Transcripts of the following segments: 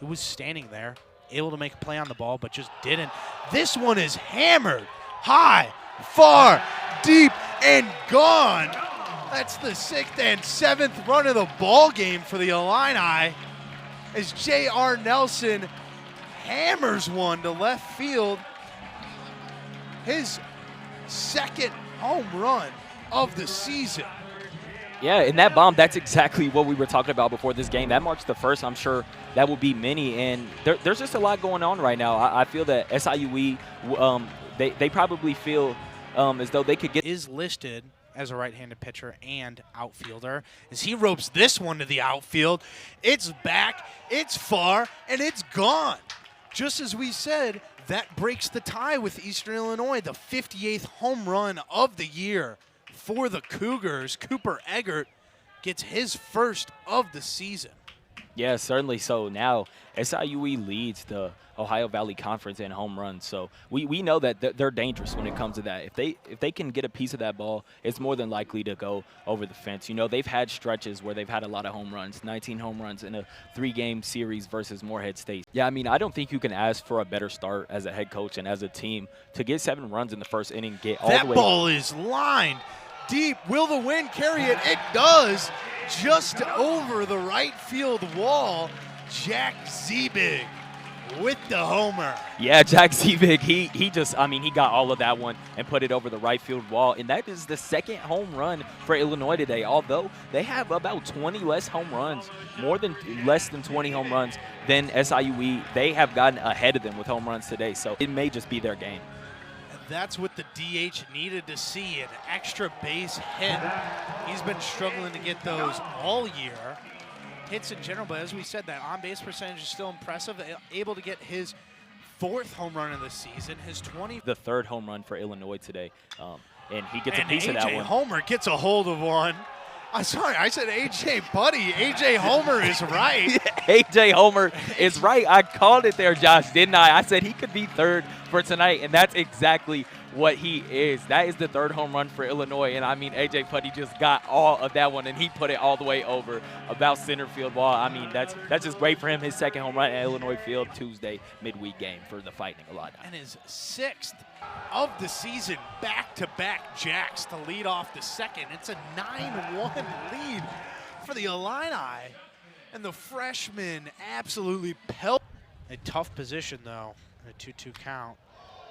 who was standing there, able to make a play on the ball, but just didn't. This one is hammered high, far, deep, and gone. That's the 6th and 7th run of the ball game for the Illini as J.R. Nelson hammers one to left field. His 2nd home run of the season. Yeah, and that bomb, that's exactly what we were talking about before this game. That marks the first. I'm sure that will be many. And there's just a lot going on right now. I feel that SIUE, they probably feel as though they could get. Is listed as a right-handed pitcher and outfielder as he ropes this one to the outfield. It's back, it's far, and it's gone. Just as we said, that breaks the tie with Eastern Illinois, the 58th home run of the year for the Cougars. Cooper Eggert gets his first of the season. Yeah, certainly so. Now, SIUE leads the Ohio Valley Conference in home runs, so we know that they're dangerous when it comes to that. If they can get a piece of that ball, it's more than likely to go over the fence. You know, they've had stretches where they've had a lot of home runs, 19 home runs in a 3-game series versus Morehead State. Yeah, I mean, I don't think you can ask for a better start as a head coach and as a team to get 7 runs in the first inning, get all the way. That ball is lined deep. Will the wind carry it? It does. Just over the right field wall, Jack Ziebig with the homer. Yeah, Jack Ziebig, he just, I mean, he got all of that one and put it over the right field wall. And that is the 2nd home run for Illinois today, although they have about 20 less home runs, less than 20 home runs than SIUE. They have gotten ahead of them with home runs today, so it may just be their game. That's what the DH needed to see, an extra base hit. He's been struggling to get those all year. Hits in general, but as we said, that on-base percentage is still impressive. Able to get his 4th home run of the season, his 20th. The 3rd home run for Illinois today, and he gets a piece of that one. Homer gets a hold of one. I'm sorry, I said A.J. Buddy. A.J. Homer is right. A.J. Homer is right. I called it there, Josh, didn't I? I said he could be 3rd for tonight, and that's exactly what he is. That is the 3rd home run for Illinois, and I mean, A.J. Putty just got all of that one, and he put it all the way over about center field wall. I mean, that's just great for him. His 2nd home run at Illinois Field Tuesday midweek game for the Fighting Illini. And his 6th of the season, back-to-back jacks to lead off the 2nd. It's a 9-1 lead for the Illini, and the freshman absolutely pelted. A tough position, though, a 2-2 count.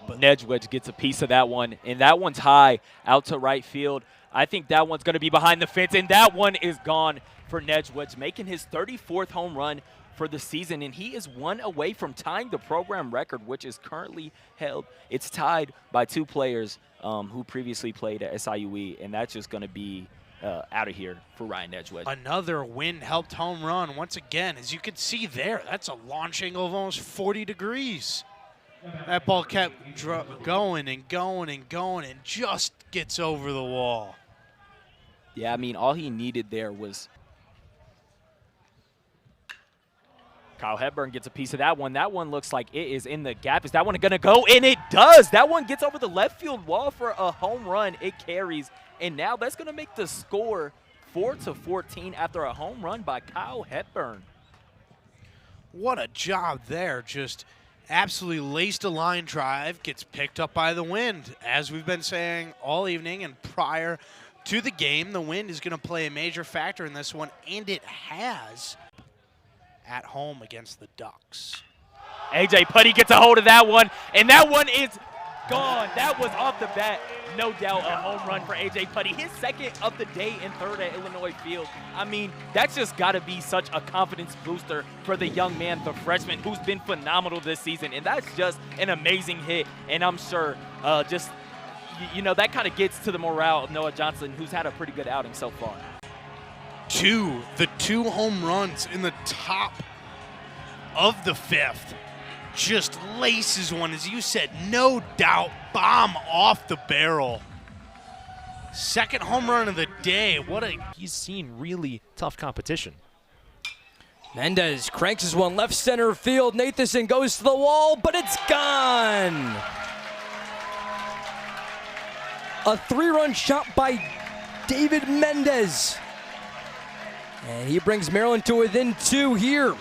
But Nedgewedge gets a piece of that one, and that one's high out to right field. I think that one's going to be behind the fence, and that one is gone for Nedgewedge, making his 34th home run for the season, and he is 1 away from tying the program record, which is currently held. It's tied by 2 players who previously played at SIUE, and that's just going to be out of here for Ryan Nedgewedge. Another wind-helped home run once again. As you can see there, that's a launch angle of almost 40 degrees. That ball kept going and going and going and just gets over the wall. Yeah, I mean, all he needed there was Kyle Hepburn gets a piece of that one. That one looks like it is in the gap. Is that one going to go? And it does. That one gets over the left field wall for a home run. It carries. And now that's going to make the score 4-14 after a home run by Kyle Hepburn. What a job there. Just absolutely laced a line drive, gets picked up by the wind. As we've been saying all evening and prior to the game, the wind is going to play a major factor in this one, and it has at home against the Ducks. A.J. Putty gets a hold of that one, and that one is gone. That was off the bat. No doubt a home run for A.J. Putty. His 2nd of the day and 3rd at Illinois Field. I mean, that's just got to be such a confidence booster for the young man, the freshman, who's been phenomenal this season. And that's just an amazing hit. And I'm sure you know, that kind of gets to the morale of Noah Johnson, who's had a pretty good outing so far. The 2 home runs in the top of the 5th. Just laces one, as you said, no doubt, bomb off the barrel. 2nd home run of the day. He's seen really tough competition. Mendez cranks his one left center field. Nathanson goes to the wall, but it's gone. A 3-run shot by David Mendez. And he brings Maryland to within 2 here.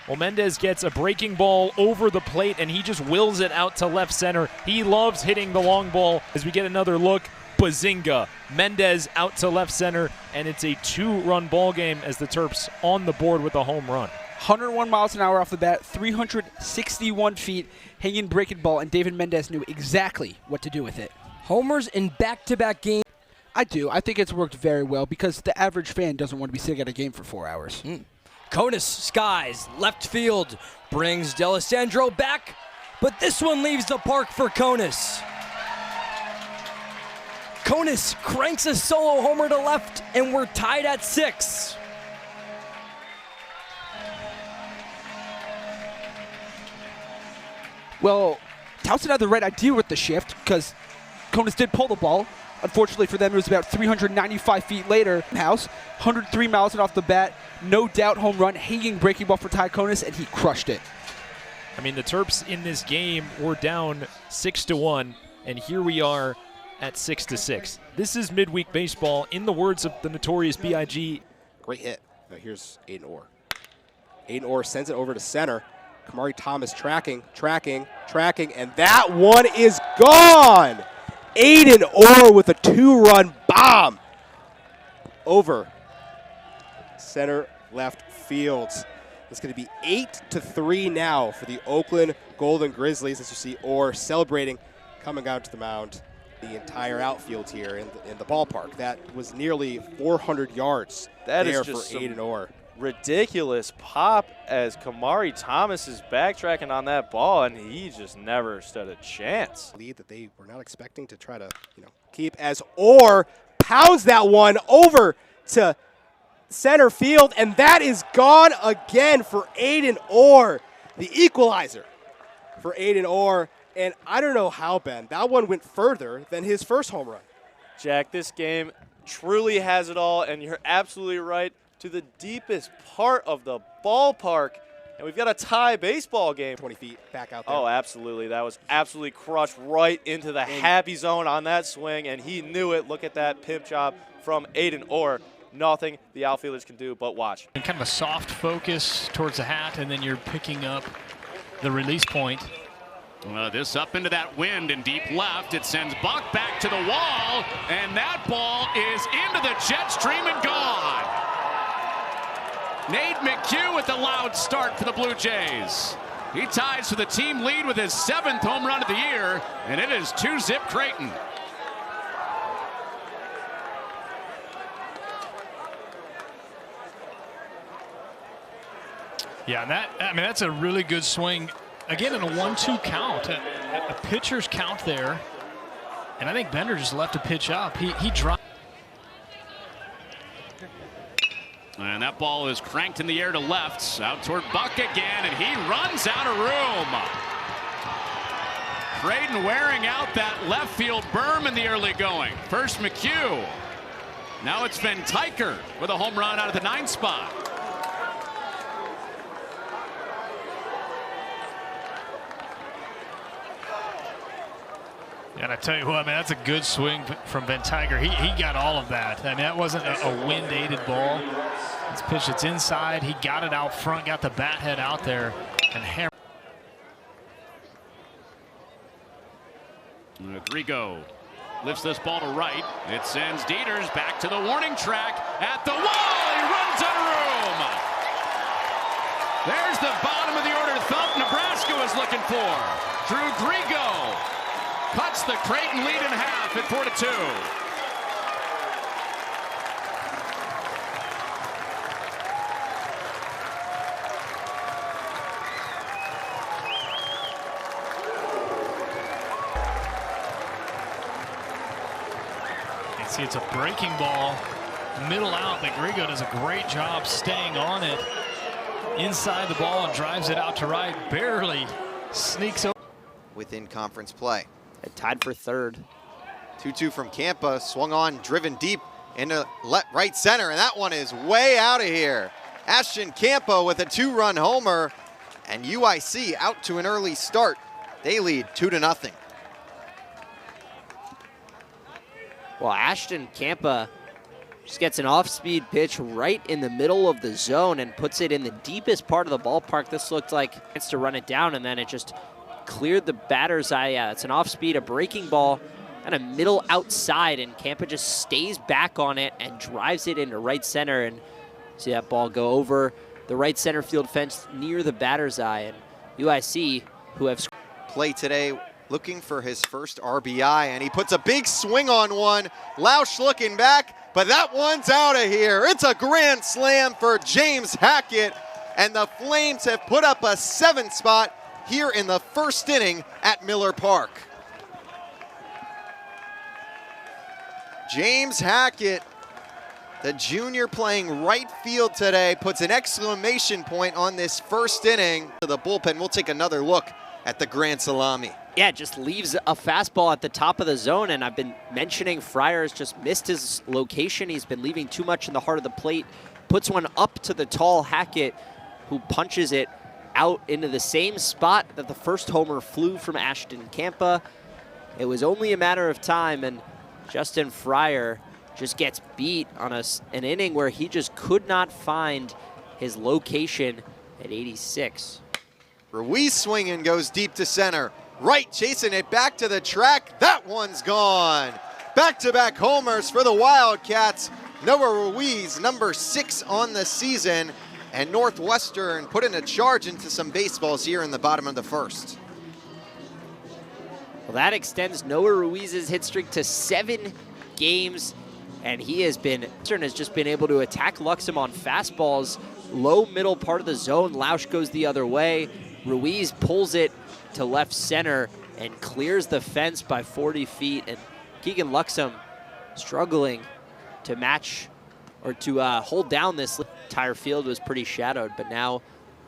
Well, Mendez gets a breaking ball over the plate, and he just wills it out to left center. He loves hitting the long ball. As we get another look, bazinga. Mendez out to left center, and it's a 2-run ball game as the Terps on the board with a home run. 101 miles an hour off the bat, 361 feet, hanging breaking ball, and David Mendez knew exactly what to do with it. Homers in back-to-back games. I do. I think it's worked very well because the average fan doesn't want to be sitting at a game for 4 hours. Conus skies left field, brings D'Alessandro back, but this one leaves the park for Conus. Conus cranks a solo homer to left, and we're tied at 6. Well, Towson had the right idea with the shift because Conus did pull the ball. Unfortunately for them, it was about 395 feet later. House, 103 miles off the bat, no doubt home run, hanging breaking ball for Ty Conus, and he crushed it. I mean, the Terps in this game were down 6-1, and here we are at 6-6. This is midweek baseball, in the words of the notorious B.I.G. Great hit. Now here's Aiden Orr. Aiden Orr sends it over to center. Kamari Thomas tracking, and that one is gone! Aiden Orr with a 2-run bomb over center left field. It's going to be 8-3 now for the Oakland Golden Grizzlies as you see Orr celebrating, coming out to the mound. The entire outfield here in the ballpark. That was nearly 400 yards that there is just for Aiden Orr. Ridiculous pop as Kamari Thomas is backtracking on that ball, and he just never stood a chance. Lead that they were not expecting to try to, keep as Orr pounds that one over to center field, and that is gone again for Aiden Orr, the equalizer for Aiden Orr. And I don't know how, Ben, that one went further than his first home run. Jack, this game truly has it all, and you're absolutely right. To the deepest part of the ballpark, and we've got a tie baseball game. 20 feet back out there. Oh, absolutely. That was absolutely crushed right into the happy zone on that swing, and he knew it. Look at that pimp job from Aiden Orr. Nothing the outfielders can do but watch. And kind of a soft focus towards the hat, and then you're picking up the release point. This up into that wind and deep left. It sends Buck back to the wall, and that ball is into the jet stream and gone. Nate McHugh with the loud start for the Blue Jays. He ties for the team lead with his 7th home run of the year, and it is 2-zip Creighton. Yeah, and that's a really good swing. Again, in a 1-2 count, a pitcher's count there, and I think Bender just left a pitch up. He dropped. And that ball is cranked in the air to left, out toward Buck again, and he runs out of room. Creighton wearing out that left field berm in the early going. First McHugh. Now it's Van Tyker with a home run out of the 9th spot. And I tell you what, man, that's a good swing from Van Tyger. He got all of that. I mean, that wasn't a wind-aided ball. This pitch, it's inside. He got it out front, got the bat head out there, and hammered. Grigo lifts this ball to right. It sends Dieters back to the warning track at the wall. He runs out of room. There's the bottom of the order thump Nebraska was looking for. Drew Grigo cuts the Creighton lead in half at 4-2. See, it's a breaking ball, middle out, but Grigo does a great job staying on it inside the ball and drives it out to right, barely sneaks over. Within conference play. Tied for third. 2-2 from Campa, swung on, driven deep into right center, and that one is way out of here. Ashton Campa with a 2-run homer, and UIC out to an early start. They lead 2-0. Well, Ashton Campa Just gets an off-speed pitch right in the middle of the zone and puts it in the deepest part of the ballpark. This looked like it's to run it down, and then it just cleared the batter's eye. Yeah, it's an off-speed, a breaking ball, and a middle outside, and Campa just stays back on it and drives it into right center. And see that ball go over the right center field fence near the batter's eye. And UIC, who have play today, looking for his first RBI, and he puts a big swing on one. Lausch looking back, but that one's out of here. It's a grand slam for James Hackett, and the Flames have put up a 7th spot here in the first inning at Miller Park. James Hackett, the junior playing right field today, puts an exclamation point on this first inning. To the bullpen, we'll take another look at the grand salami. Yeah, just leaves a fastball at the top of the zone, and I've been mentioning Friars just missed his location. He's been leaving too much in the heart of the plate. Puts one up to the tall Hackett, who punches it out into the same spot that the first homer flew from Ashton Campa. It was only a matter of time, and Justin Fryer just gets beat on an inning where he just could not find his location at 86. Ruiz swinging, goes deep to center. Right, chasing it back to the track. That one's gone. Back-to-back homers for the Wildcats. Noah Ruiz, number 6 on the season. And Northwestern putting a charge into some baseballs here in the bottom of the first. Well, that extends Noah Ruiz's hit streak to 7 games. And he has just been able to attack Luxem on fastballs. Low middle part of the zone. Lausch goes the other way. Ruiz pulls it to left center and clears the fence by 40 feet. And Keegan Luxem struggling to match or to hold down this. Entire field was pretty shadowed, but now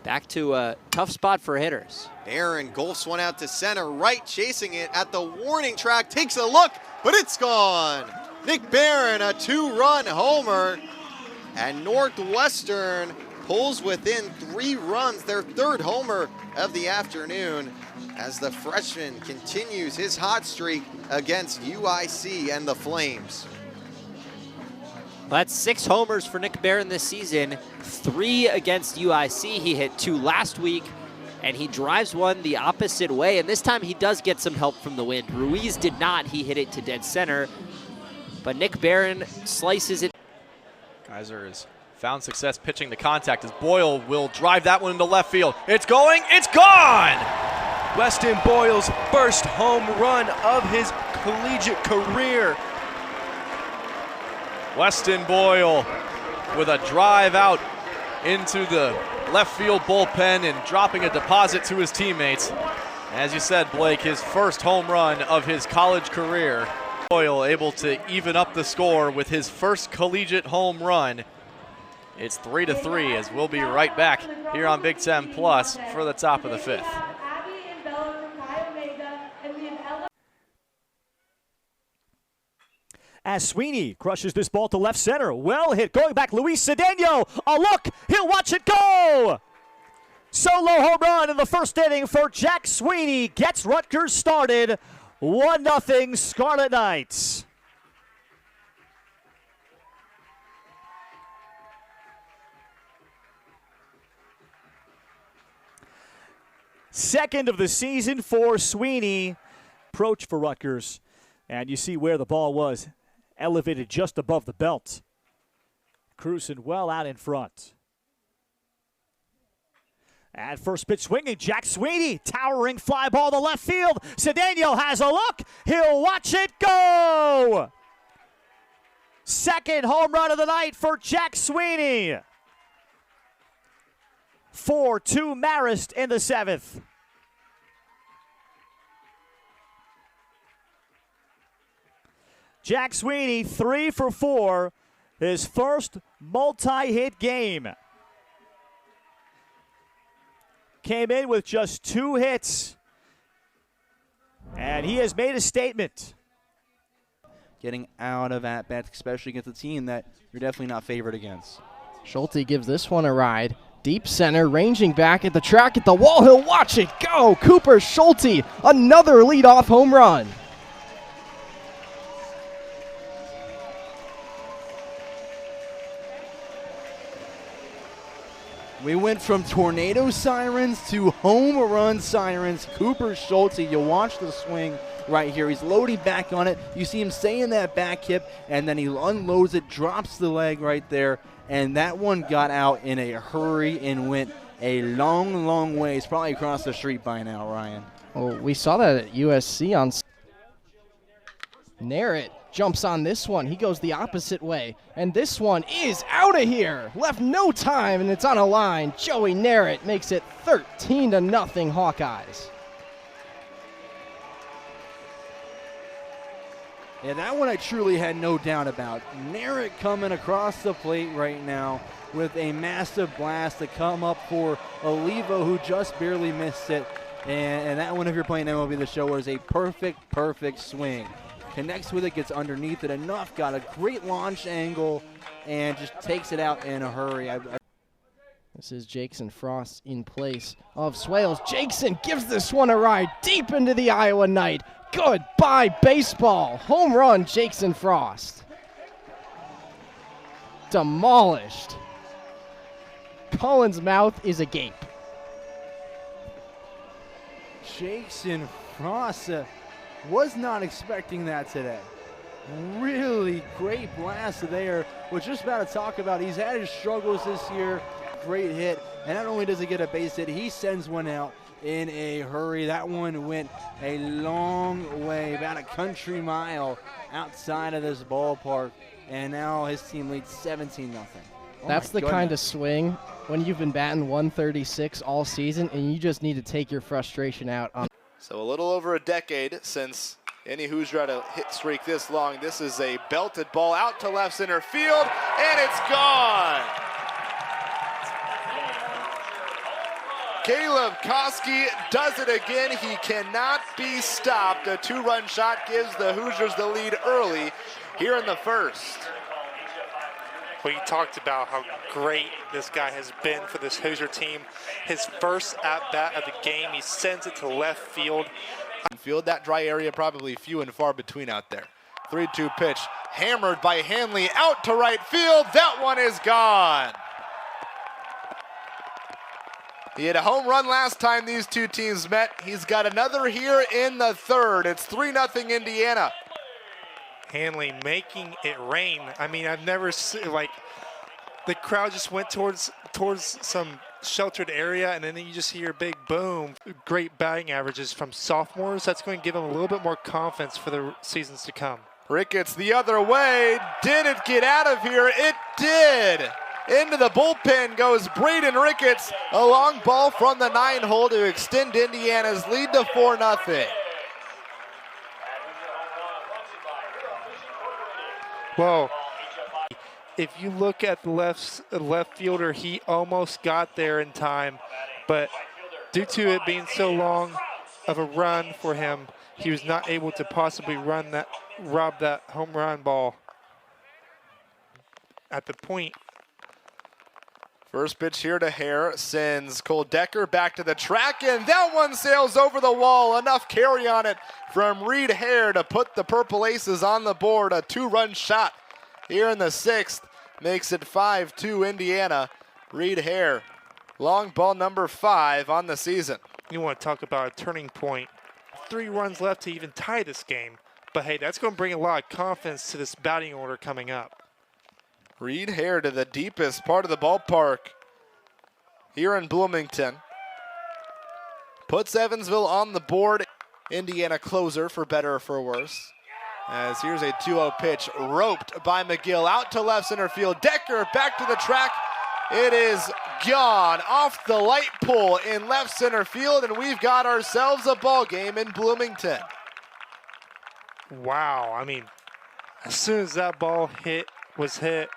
back to a tough spot for hitters. Aaron golfs one out to center, right, chasing it at the warning track, takes a look, but it's gone. Nick Barron, a 2-run homer, and Northwestern pulls within 3 runs, their 3rd homer of the afternoon, as the freshman continues his hot streak against UIC and the Flames. Well, that's 6 homers for Nick Barron this season, 3 against UIC. He hit 2 last week, and he drives one the opposite way, and this time he does get some help from the wind. Ruiz did not. He hit it to dead center, but Nick Barron slices it. Kaiser has found success pitching to contact as Boyle will drive that one into left field. It's going, it's gone! Weston Boyle's first home run of his collegiate career. Weston Boyle with a drive out into the left field bullpen and dropping a deposit to his teammates. As you said, Blake, his first home run of his college career. Boyle able to even up the score with his first collegiate home run. It's 3-3 as we'll be right back here on Big Ten Plus for the top of the 5th. As Sweeney crushes this ball to left center. Well hit, going back, Luis Cedeno. A look, he'll watch it go! Solo home run in the first inning for Jack Sweeney. Gets Rutgers started. 1-0 Scarlet Knights. Second of the season for Sweeney. Approach for Rutgers. And you see where the ball was. Elevated just above the belt. Cruising well out in front. And first pitch swinging, Jack Sweeney, towering fly ball to left field. Cedeno has a look. He'll watch it go. Second home run of the night for Jack Sweeney. 4-2 Marist in the 7th. Jack Sweeney, 3 for 4, his first multi-hit game. Came in with just 2 hits, and he has made a statement. Getting out of at-bats, especially against a team that you're definitely not favored against. Schulte gives this one a ride. Deep center, ranging back at the track at the wall. He'll watch it go. Cooper Schulte, another leadoff home run. We went from tornado sirens to home run sirens. Cooper Schulte, you watch the swing right here. He's loading back on it. You see him stay in that back hip, and then he unloads it, drops the leg right there, and that one got out in a hurry and went a long, long ways, probably across the street by now, Ryan. Well, we saw that at USC on Narrett jumps on this one. He goes the opposite way. And this one is out of here. Left no time, and it's on a line. Joey Narrett makes it 13-0 Hawkeyes. Yeah, that one I truly had no doubt about. Narrett coming across the plate right now with a massive blast to come up for Olivo, who just barely missed it. And that one, if you're playing MLB The Show, is a perfect swing. Connects with it, gets underneath it enough, got a great launch angle, and just takes it out in a hurry. This is Jackson Frost in place of Swales. Jackson gives this one a ride deep into the Iowa night. Goodbye, baseball. Home run, Jackson Frost. Demolished. Cullen's mouth is agape. Jackson Frost was not expecting that today. Really great blast there. We're just about to talk about, he's had his struggles this year. Great hit, and not only does he get a base hit, he sends one out in a hurry. That one went a long way, about a country mile outside of this ballpark, and now his team leads 17-0. That's the kind of swing when you've been batting 136 all season and you just need to take your frustration out on. So a little over a decade since any Hoosier had a hit streak this long. This is a belted ball out to left center field, and it's gone. Caleb Koski does it again. He cannot be stopped. A two-run shot gives the Hoosiers the lead early here in the first. We talked about how great this guy has been for this Hoosier team. His first at-bat of the game, he sends it to left field. Field, that dry area probably few and far between out there. 3-2 pitch, hammered by Hanley out to right field. That one is gone. He had a home run last time these two teams met. He's got another here in the third. It's 3-0 Indiana. Hanley making it rain. I mean, I've never seen, like, the crowd just went towards some sheltered area, and then you just hear a big boom. Great batting averages from sophomores. That's going to give them a little bit more confidence for the seasons to come. Ricketts the other way. Did it get out of here? It did. Into the bullpen goes Braden Ricketts. A long ball from the 9-hole to extend Indiana's lead to 4-0. Well, if you look at the left fielder, he almost got there in time, but due to it being so long of a run for him, he was not able to possibly rob that home run ball at the point. First pitch here to Hare sends Cole Decker back to the track, and that one sails over the wall. Enough carry on it from Reed Hare to put the Purple Aces on the board. A two-run shot here in the sixth makes it 5-2 Indiana. Reed Hare, long ball number 5 on the season. You want to talk about a turning point. 3 runs left to even tie this game. But hey, that's going to bring a lot of confidence to this batting order coming up. Reed Hare to the deepest part of the ballpark here in Bloomington. Puts Evansville on the board. Indiana closer for better or for worse. As here's a 2-0 pitch roped by McGill out to left center field. Decker back to the track. It is gone off the light pole in left center field, and we've got ourselves a ball game in Bloomington. Wow, I mean, as soon as that ball was hit,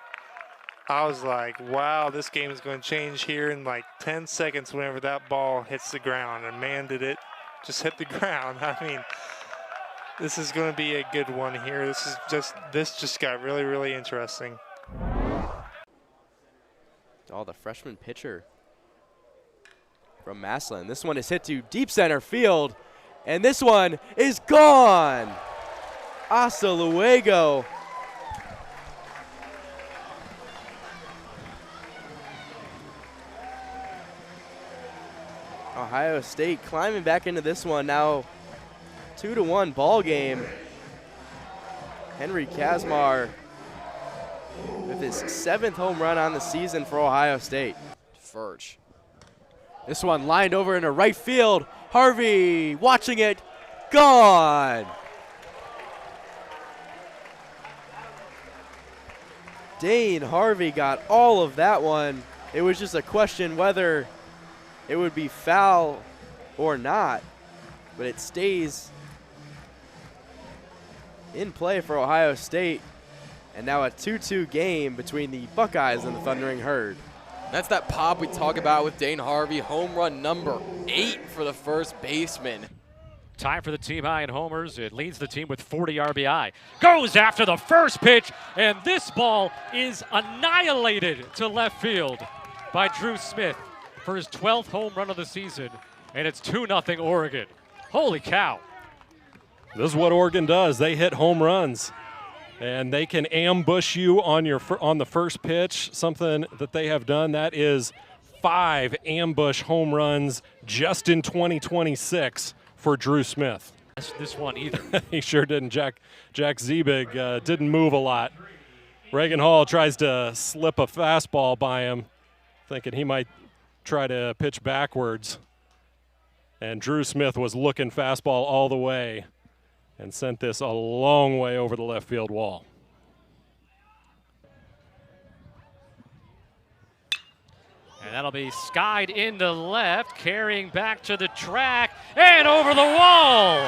I was like, wow, this game is going to change here in like 10 seconds whenever that ball hits the ground. And man, did it just hit the ground. I mean, this is going to be a good one here. This just got really, really interesting. Oh, the freshman pitcher from Massillon. This one is hit to deep center field, and this one is gone. Asa Luego. Ohio State climbing back into this one now. 2-1 ball game. Henry Kazmar with his 7th home run on the season for Ohio State. Furch. This one lined over into right field. Harvey watching it. Gone. Dane Harvey got all of that one. It was just a question whether it would be foul or not, but it stays in play for Ohio State. And now a 2-2 game between the Buckeyes and the Thundering Herd. That's that pop we talk about with Dane Harvey. Home run number 8 for the first baseman. Time for the team high in homers. It leads the team with 40 RBI. Goes after the first pitch, and this ball is annihilated to left field by Drew Smith for his 12th home run of the season, and it's 2-0 Oregon. Holy cow. This is what Oregon does. They hit home runs, and they can ambush you on the first pitch, something that they have done. That is 5 ambush home runs just in 2026 for Drew Smith. This one either. He sure didn't. Jack Ziebig didn't move a lot. Reagan Hall tries to slip a fastball by him, thinking he might try to pitch backwards. And Drew Smith was looking fastball all the way and sent this a long way over the left field wall. And that'll be skied into left, carrying back to the track, and over the wall.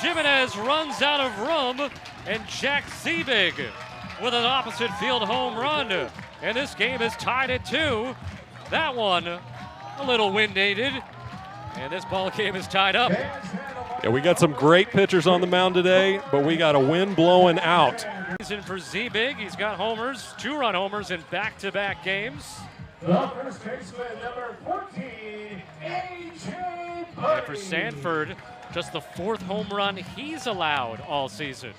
Jimenez runs out of room, and Jack Ziebig with an opposite field home run. And this game is tied at 2. That one a little wind-aided, and this ball game is tied up. Yeah, we got some great pitchers on the mound today, but we got a wind blowing out. Season for Ziebig, he's got homers, 2-run homers in back-to-back games. The first baseman, number 14, A.J. Putty. And for Sanford, just the 4th home run he's allowed all season.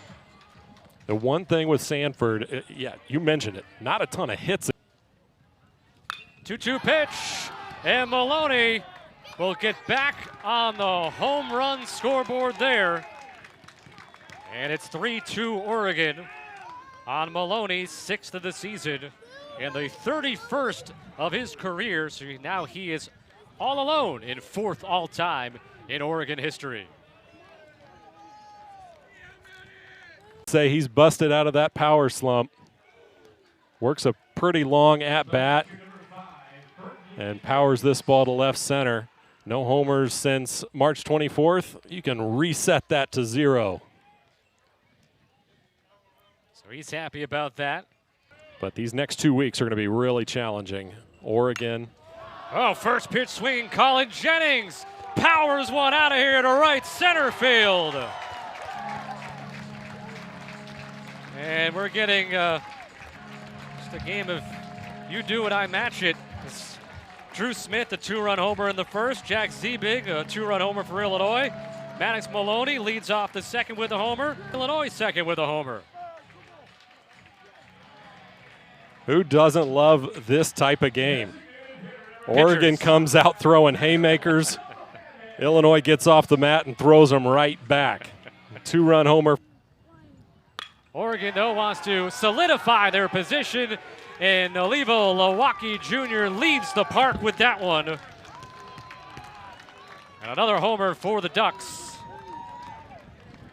The one thing with Sanford, yeah, you mentioned it, not a ton of hits. 2-2 pitch, and Maloney will get back on the home run scoreboard there. And it's 3-2 Oregon on Maloney's 6th of the season and the 31st of his career. So now he is all alone in 4th all-time in Oregon history. Say he's busted out of that power slump. Works a pretty long at-bat and powers this ball to left center. No homers since March 24th. You can reset that to 0. So he's happy about that. But these next 2 weeks are going to be really challenging. Oregon. Oh, first pitch swinging, Colin Jennings powers one out of here to right center field. And we're getting just a game of you do it, I match it. It's Drew Smith, a 2-run homer in the first. Jack Ziebig, a 2-run homer for Illinois. Maddox Maloney leads off the second with a homer. Illinois second with a homer. Who doesn't love this type of game? Oregon comes out throwing haymakers. Illinois gets off the mat and throws them right back. 2-run homer. Oregon, though, wants to solidify their position, and Olivo Lawaki Jr. leads the park with that one. And another homer for the Ducks.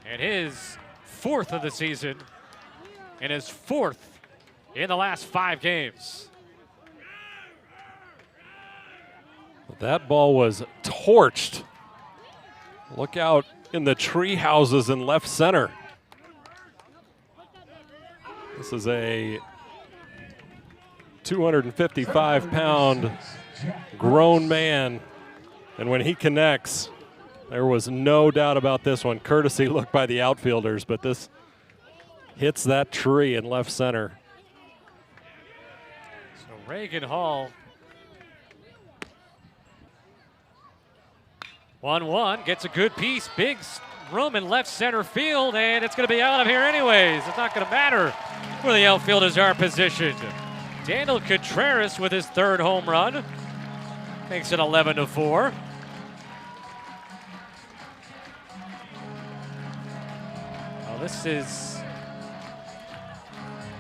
And his 4th of the season, and his 4th in the last 5 games. That ball was torched. Look out in the tree houses in left center. This is a 255-pound grown man, and when he connects, there was no doubt about this one. Courtesy look by the outfielders, but this hits that tree in left center. So Reagan Hall. 1-1, gets a good piece, big room in left center field, and it's going to be out of here anyways. It's not going to matter where the outfielders are positioned. Daniel Contreras with his 3rd home run. Makes it 11-4. Well, this is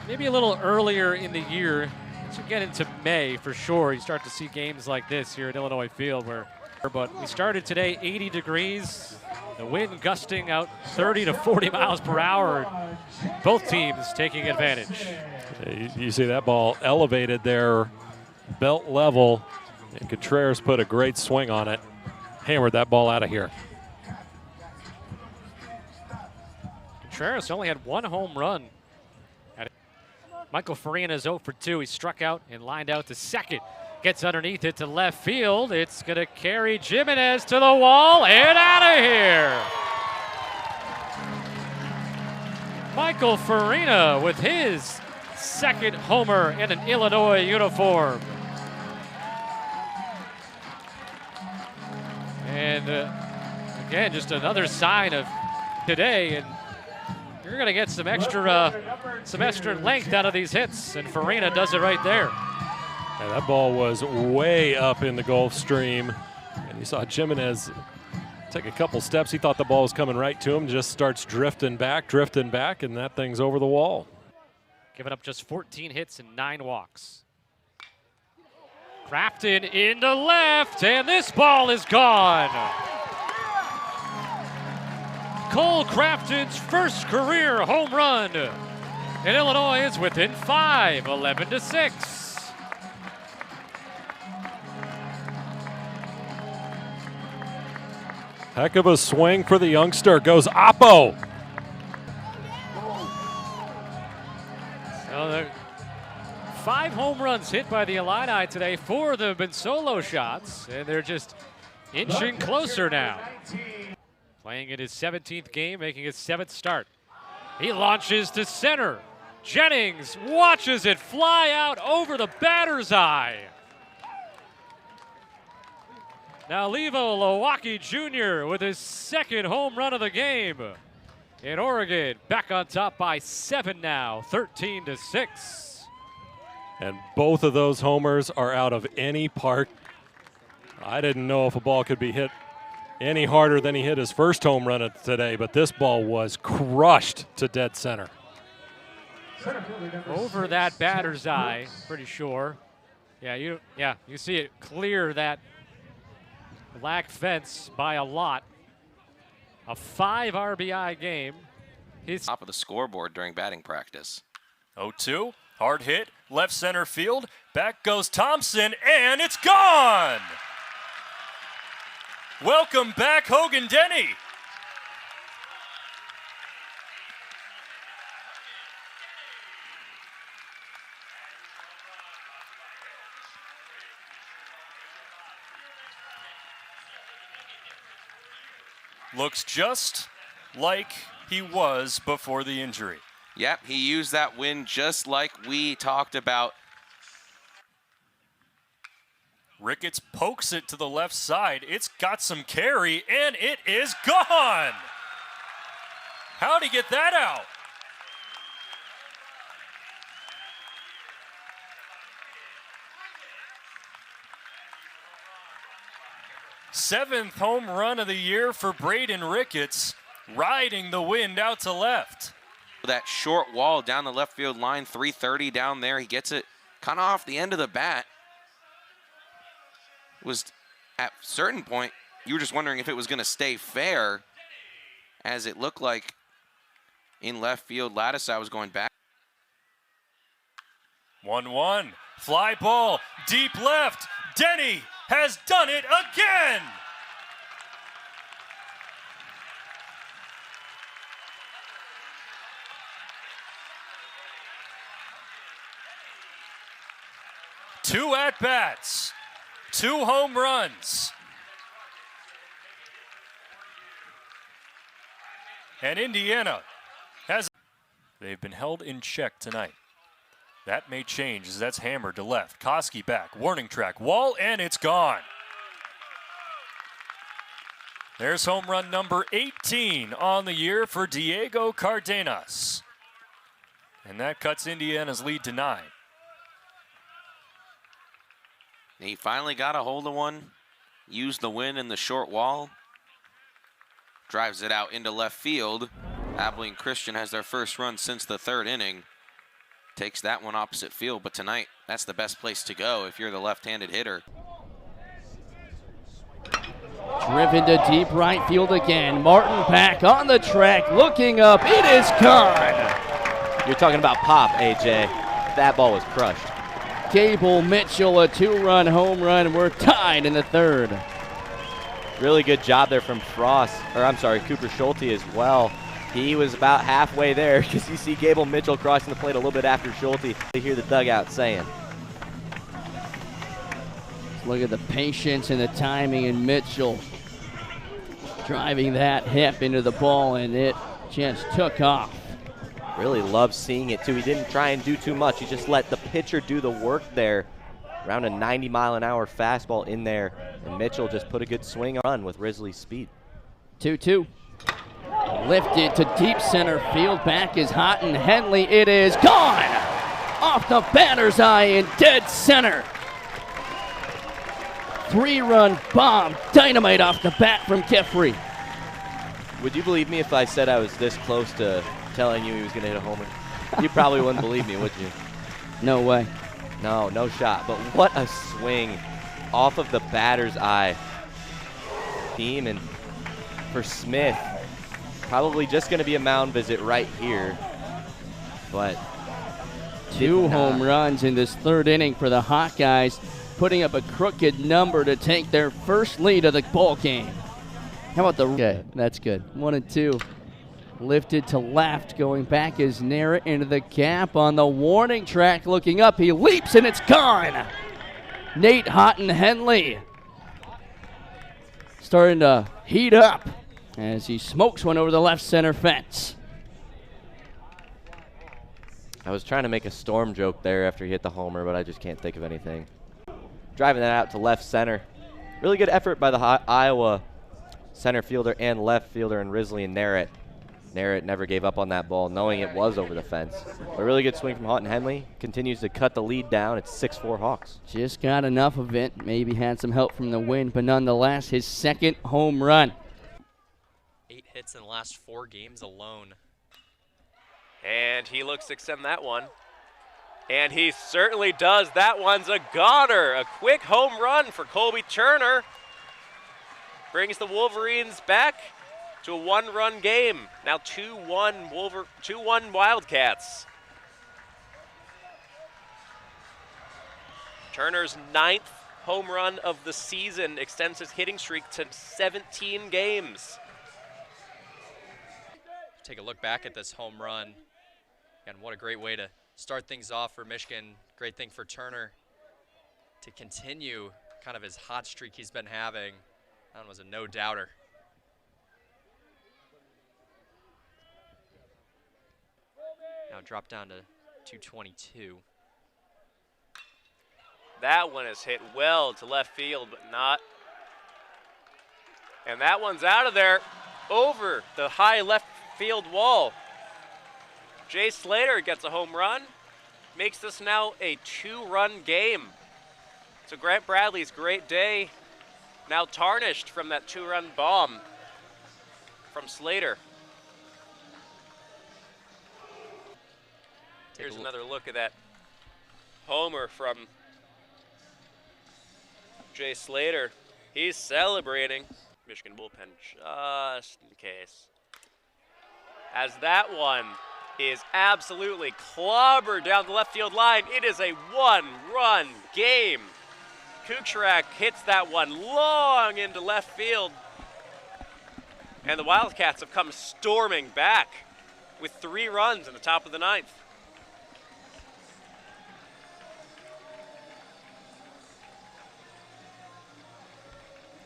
maybe a little earlier in the year. As you get into May, for sure, you start to see games like this here at Illinois Field. But we started today 80 degrees, the wind gusting out 30 to 40 miles per hour. Both teams taking advantage. You see that ball elevated there, belt level, and Contreras put a great swing on it. Hammered that ball out of here. Contreras only had one home run. Michael Farina is 0 for 2. He struck out and lined out to second. Gets underneath it to left field. It's going to carry Jimenez to the wall and out of here. Michael Farina with his second homer in an Illinois uniform. And again, just another sign of today. And you're going to get some extra length out of these hits, and Farina does it right there. Yeah, that ball was way up in the Gulf Stream, and you saw Jimenez take a couple steps. He thought the ball was coming right to him, just starts drifting back, and that thing's over the wall. Giving up just 14 hits and 9 walks. Crafton into left, and this ball is gone. Cole Crafton's first career home run. And Illinois is within 5, 11-6. Heck of a swing for the youngster. Goes Oppo. So there 5 home runs hit by the Illini today. 4 of them have been solo shots, and they're just inching closer now. Playing in his 17th game, making his 7th start. He launches to center. Jennings watches it fly out over the batter's eye. Now Levo Lowacki Jr. with his second home run of the game. In Oregon, back on top by 7 now, 13-6. And both of those homers are out of any park. I didn't know if a ball could be hit any harder than he hit his first home run today, but this ball was crushed to dead center. Over that batter's eye, pretty sure. Yeah, you see it clear that black fence by a lot. A 5 RBI game. He's top of the scoreboard during batting practice. 0-2, hard hit, left center field. Back goes Thompson, and it's gone! Welcome back, Hogan Denny. Looks just like he was before the injury. Yep, he used that win just like we talked about. Ricketts pokes it to the left side. It's got some carry, and it is gone. How'd he get that out? Seventh home run of the year for Braden Ricketts, riding the wind out to left. That short wall down the left field line, 330 down there. He gets it kind of off the end of the bat. Was at a certain point, you were just wondering if it was going to stay fair, as it looked like in left field, Lattisaw was going back. 1-1, fly ball, deep left. Denny has done it again. Two at-bats. 2 home runs. And Indiana they've been held in check tonight. That may change as that's hammered to left. Koski back, warning track, wall, and it's gone. There's home run number 18 on the year for Diego Cardenas. And that cuts Indiana's lead to 9. He finally got a hold of one, used the wind in the short wall, drives it out into left field. Abilene Christian has their first run since the 3rd inning. Takes that one opposite field, but tonight, that's the best place to go if you're the left-handed hitter. Driven to deep right field again. Martin back on the track, looking up. It is gone. You're talking about pop, AJ. That ball was crushed. Gable Mitchell, a 2-run home run. We're tied in the 3rd. Really good job there from Cooper Schulte as well. He was about halfway there because you see Gable Mitchell crossing the plate a little bit after Schulte. You hear the dugout saying. Look at the patience and the timing, and Mitchell driving that hip into the ball, and it just took off. Really loves seeing it too. He didn't try and do too much. He just let the pitcher do the work there. Around a 90-mile-an-hour fastball in there, and Mitchell just put a good swing on with Risley's speed. 2-2. Lifted to deep center field. Back is Houghton Henley. It is gone! Off the batter's eye in dead center. 3-run bomb. Dynamite off the bat from Kifrey. Would you believe me if I said I was this close to telling you he was going to hit a homer? You probably wouldn't believe me, would you? No way. No shot. But what a swing off of the batter's eye. Team, and for Smith, probably just going to be a mound visit right here. But 2 home runs in this 3rd inning for the Hawkeyes, putting up a crooked number to take their first lead of the ball game. How about the... Okay, that's good. 1-2. Lifted to left, going back is Narrett into the gap on the warning track, looking up, he leaps and it's gone! Nate Houghton Henley starting to heat up as he smokes one over the left center fence. I was trying to make a Storm joke there after he hit the homer, but I just can't think of anything. Driving that out to left center. Really good effort by the Iowa center fielder and left fielder in Risley and Narrett. Narrett never gave up on that ball, knowing it was over the fence. A really good swing from Houghton Henley. Continues to cut the lead down. It's 6-4 Hawks. Just got enough of it. Maybe had some help from the wind, but nonetheless, his 2nd home run. 8 hits in the last 4 games alone. And he looks to extend that one. And he certainly does. That one's a goner. A quick home run for Colby Turner. Brings the Wolverines back to a 1-run game. Now 2-1 Wildcats. Turner's 9th home run of the season extends his hitting streak to 17 games. Take a look back at this home run. And what a great way to start things off for Michigan. Great thing for Turner to continue kind of his hot streak he's been having. That one was a no-doubter. Now drop down to 222. That one is hit well to left field, but not. And that one's out of there over the high left field wall. Jay Slater gets a home run. Makes this now a 2-run game. So Grant Bradley's great day now tarnished from that 2-run bomb from Slater. Here's another look at that homer from Jay Slater. He's celebrating. Michigan bullpen just in case. As that one is absolutely clobbered down the left field line. It is a 1-run game. Kucherak hits that one long into left field. And the Wildcats have come storming back with 3 runs in the top of the 9th.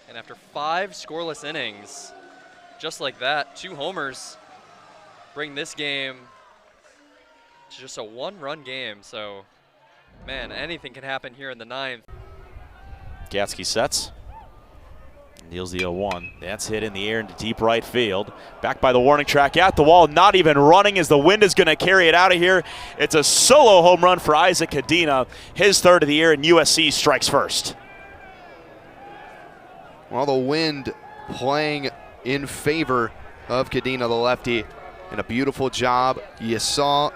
And after 5 scoreless innings, just like that, 2 homers bring this game to just a 1-run game. So, man, anything can happen here in the 9th. Gatsky sets. Deals the 0-1. That's hit in the air into deep right field. Back by the warning track at the wall. Not even running as the wind is going to carry it out of here. It's a solo home run for Isaac Cadena. His 3rd of the year, and USC strikes first. Well, the wind playing in favor of Cadena, the lefty, and a beautiful job. You saw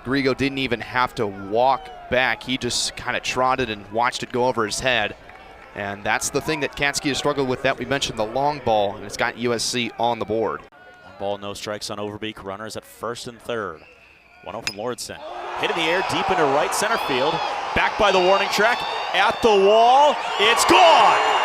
Grigo didn't even have to walk back. He just kind of trotted and watched it go over his head. And that's the thing that Katsuki has struggled with, that we mentioned, the long ball, and it's got USC on the board. One ball, no strikes on Overbeek. Runners at first and third. 1-0 from Lordson. Hit in the air, deep into right center field. Back by the warning track, at the wall. It's gone!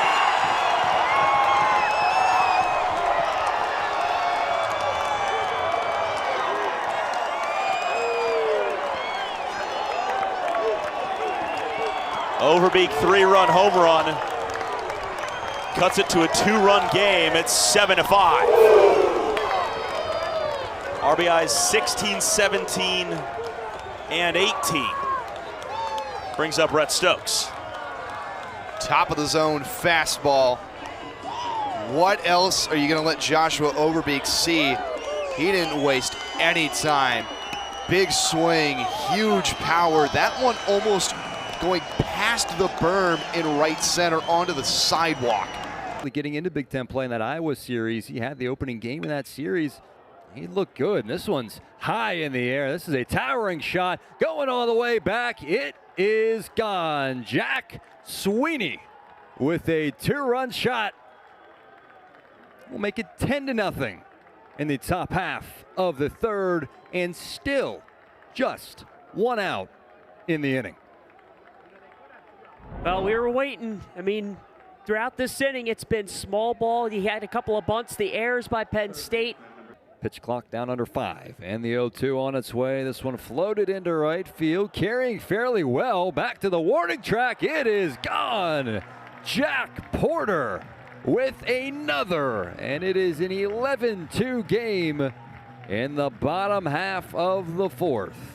Overbeek 3-run home run. Cuts it to a 2-run game. It's 7-5. RBIs 16, 17, and 18. Brings up Rhett Stokes. Top of the zone fastball. What else are you going to let Joshua Overbeek see? He didn't waste any time. Big swing, huge power. That one almost going past the berm in right center onto the sidewalk. Getting into Big Ten play in that Iowa series, he had the opening game in that series. He looked good. And this one's high in the air. This is a towering shot going all the way back. It is gone. Jack Sweeney with a 2-run shot will make it 10-0 in the top half of the third, and still just 1 out in the inning. Well, we were waiting. I mean, throughout this inning, it's been small ball. He had a couple of bunts, the errors by Penn State. Pitch clock down under 5, and the 0-2 on its way. This one floated into right field, carrying fairly well. Back to the warning track. It is gone. Jack Porter with another, and it is an 11-2 game in the bottom half of the fourth.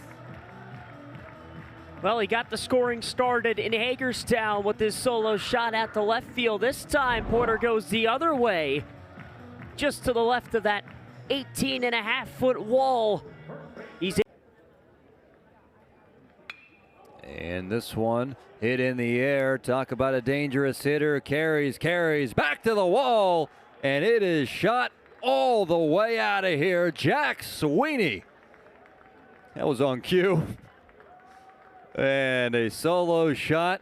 Well, he got the scoring started in Hagerstown with his solo shot at the left field. This time, Porter goes the other way, just to the left of that 18.5-foot wall. He's in. And this one hit in the air. Talk about a dangerous hitter. Carries back to the wall, and it is shot all the way out of here. Jack Sweeney. That was on cue. And a solo shot.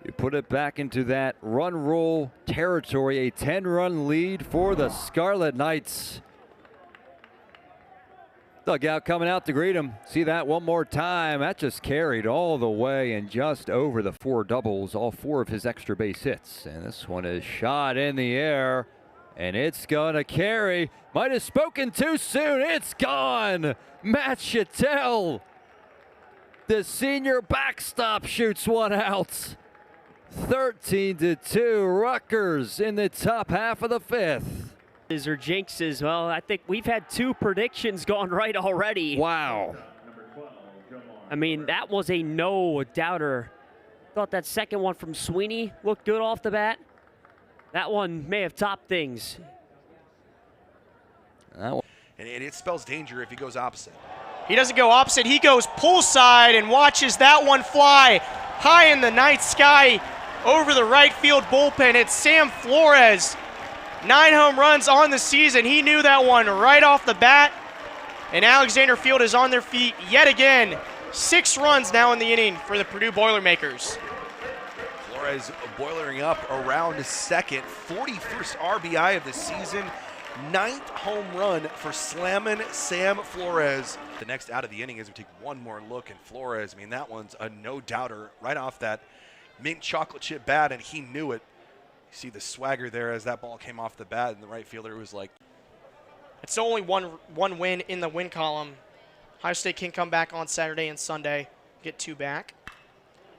You put it back into that run roll territory. A 10-run lead for the Scarlet Knights. Dugout coming out to greet him. See that one more time. That just carried all the way and just over the 4 doubles, all 4 of his extra base hits. And this one is shot in the air, and it's gonna carry. Might have spoken too soon. It's gone. Matt Chattel, the senior backstop, shoots one out. 13-2, Rutgers in the top half of the fifth. Or jinxes. Well, I think we've had 2 predictions gone right already. Wow. I mean, that was a no-doubter. Thought that second one from Sweeney looked good off the bat. That one may have topped things. And it spells danger if he goes opposite. He doesn't go opposite. He goes pull side and watches that one fly high in the night sky over the right field bullpen. It's Sam Flores. 9 home runs on the season. He knew that one right off the bat. And Alexander Field is on their feet yet again. 6 runs now in the inning for the Purdue Boilermakers. Flores boilering up around second. 41st RBI of the season. 9th home run for Slammin' Sam Flores. The next out of the inning as we take one more look at Flores. I mean, that one's a no-doubter right off that mint chocolate chip bat, and he knew it. You see the swagger there as that ball came off the bat, and the right fielder was like... It's only one win in the win column. Ohio State can come back on Saturday and Sunday, get 2 back.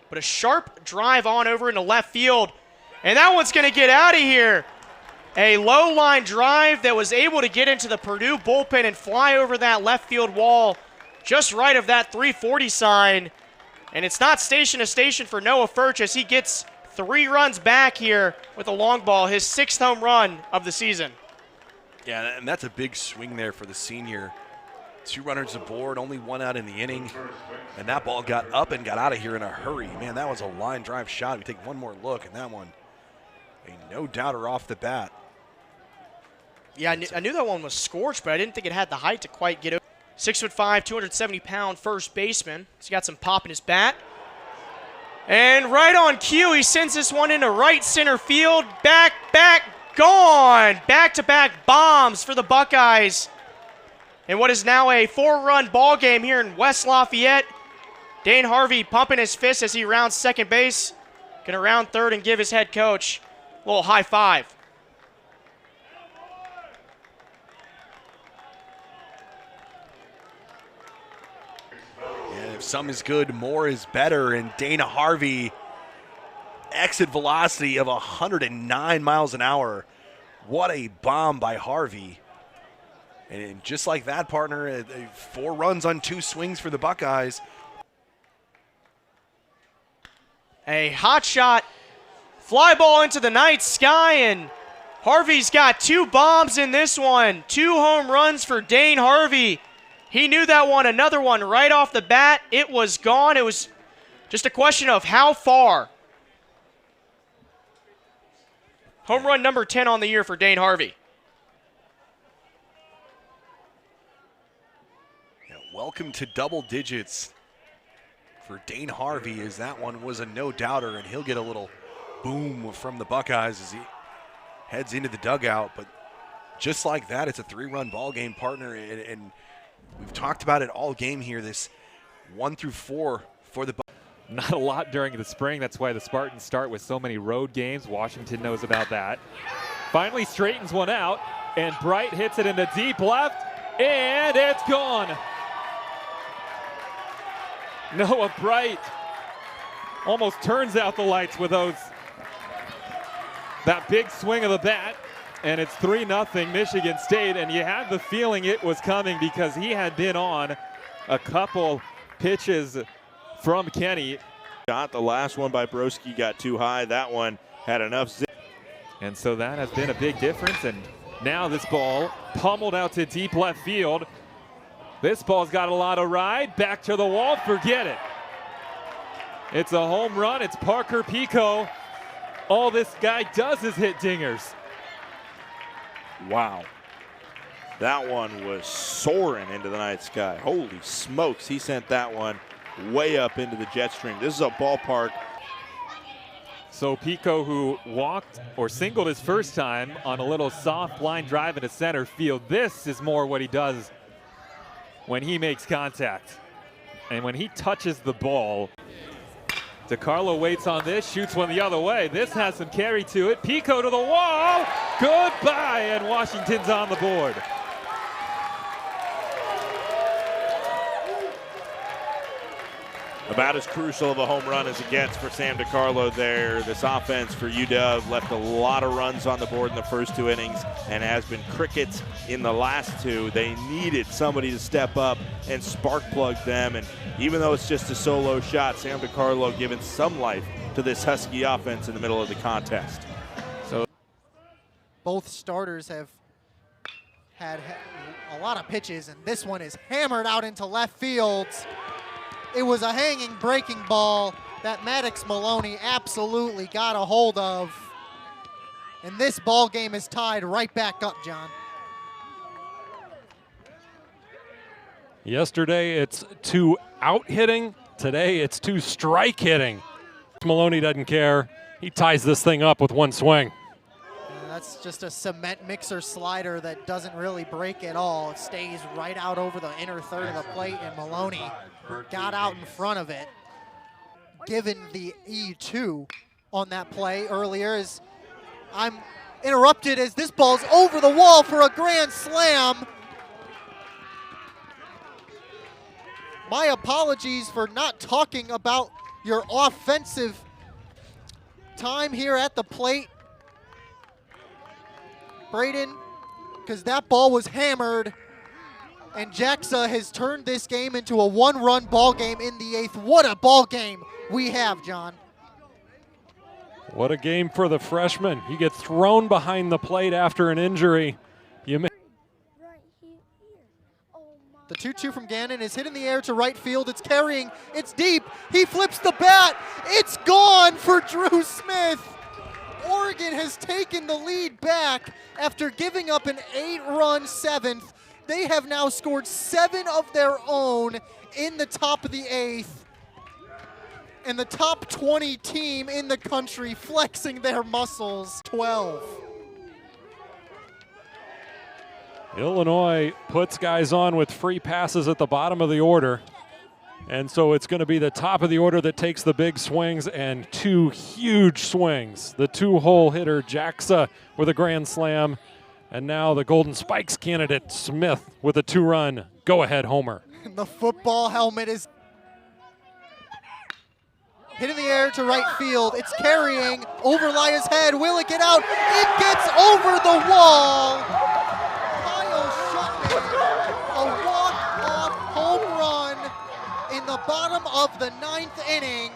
But a sharp drive on over into left field, and that one's going to get out of here. A low line drive that was able to get into the Purdue bullpen and fly over that left field wall just right of that 340 sign. And it's not station to station for Noah Furch as he gets 3 runs back here with a long ball, his 6th home run of the season. Yeah, and that's a big swing there for the senior. 2 runners aboard, only 1 out in the inning. And that ball got up and got out of here in a hurry. Man, that was a line drive shot. We take one more look, and that one A no-doubter off the bat. Yeah, I knew that one was scorched, but I didn't think it had the height to quite get over. 6'5", 270-pound first baseman. He's got some pop in his bat. And right on cue, he sends this one into right center field. Back, gone. Back-to-back bombs for the Buckeyes. And what is now a 4-run ball game here in West Lafayette. Dane Harvey pumping his fist as he rounds second base. Gonna round third and give his head coach a little high five. And if some is good, more is better. And Dana Harvey, exit velocity of 109 miles an hour. What a bomb by Harvey. And just like that, partner, 4 runs on 2 swings for the Buckeyes. A hot shot, fly ball into the night sky, and Harvey's got 2 bombs in this one. 2 home runs for Dane Harvey. He knew that one, another one right off the bat. It was gone. It was just a question of how far. Home run number 10 on the year for Dane Harvey. Welcome to double digits for Dane Harvey, as that one was a no-doubter, and he'll get a little boom from the Buckeyes as he heads into the dugout. But just like that, it's a 3-run ball game, partner, and we've talked about it all game here, this 1 through 4 for the Buckeyes. Not a lot during the spring. That's why the Spartans start with so many road games. Washington knows about that. Finally straightens one out, and Bright hits it into deep left, and it's gone. Noah Bright almost turns out the lights with that big swing of the bat, and it's 3-0 Michigan State, and you had the feeling it was coming because he had been on a couple pitches from Kenny. Shot, the last one by Broski got too high. That one had enough zip. And so that has been a big difference, and now this ball pummeled out to deep left field. This ball's got a lot of ride. Back to the wall. Forget it. It's a home run. It's Parker Pico. All this guy does is hit dingers. Wow. That one was soaring into the night sky. Holy smokes. He sent that one way up into the jet stream. This is a ballpark. So Pico, who walked or singled his first time on a little soft line drive into center field, this is more what he does when he makes contact. And when he touches the ball, DeCarlo waits on this, shoots one the other way. This has some carry to it. Pico to the wall. Goodbye, and Washington's on the board. About as crucial of a home run as it gets for Sam DeCarlo there. This offense for UW left a lot of runs on the board in the first 2 innings and has been crickets in the last 2. They needed somebody to step up and spark plug them. And even though it's just a solo shot, Sam DeCarlo giving some life to this Husky offense in the middle of the contest. So both starters have had a lot of pitches, and this one is hammered out into left field. It was a hanging breaking ball that Maddox Maloney absolutely got a hold of. And this ball game is tied right back up, John. Yesterday it's 2 out hitting. Today it's 2 strike hitting. Maloney doesn't care. He ties this thing up with 1 swing. That's just a cement mixer slider that doesn't really break at all. It stays right out over the inner third of the plate, and Maloney got out in front of it. Given the E2 on that play earlier, as I'm interrupted as this ball's over the wall for a grand slam. My apologies for not talking about your offensive time here at the plate, Braden, because that ball was hammered, and JAXA has turned this game into a 1-run ball game in the 8th. What a ball game we have, John. What a game for the freshman. You get thrown behind the plate after an injury. The 2-2 from Gannon is hit in the air to right field. It's carrying. It's deep. He flips the bat. It's gone for Drew Smith. Oregon has taken the lead back after giving up an 8-run 7th. They have now scored 7 of their own in the top of the 8th. And the top 20 team in the country flexing their muscles, 12. Illinois puts guys on with free passes at the bottom of the order. And so it's going to be the top of the order that takes the big swings, and 2 huge swings. The 2-hole hitter, Jaxa, with a grand slam. And now the Golden Spikes candidate, Smith, with a 2-run go-ahead homer. The football helmet is hit in the air to right field. It's carrying over Laya's head. Will it get out? It gets over the wall. Kyle Shutman, a walk-off home run in the bottom of the 9th inning.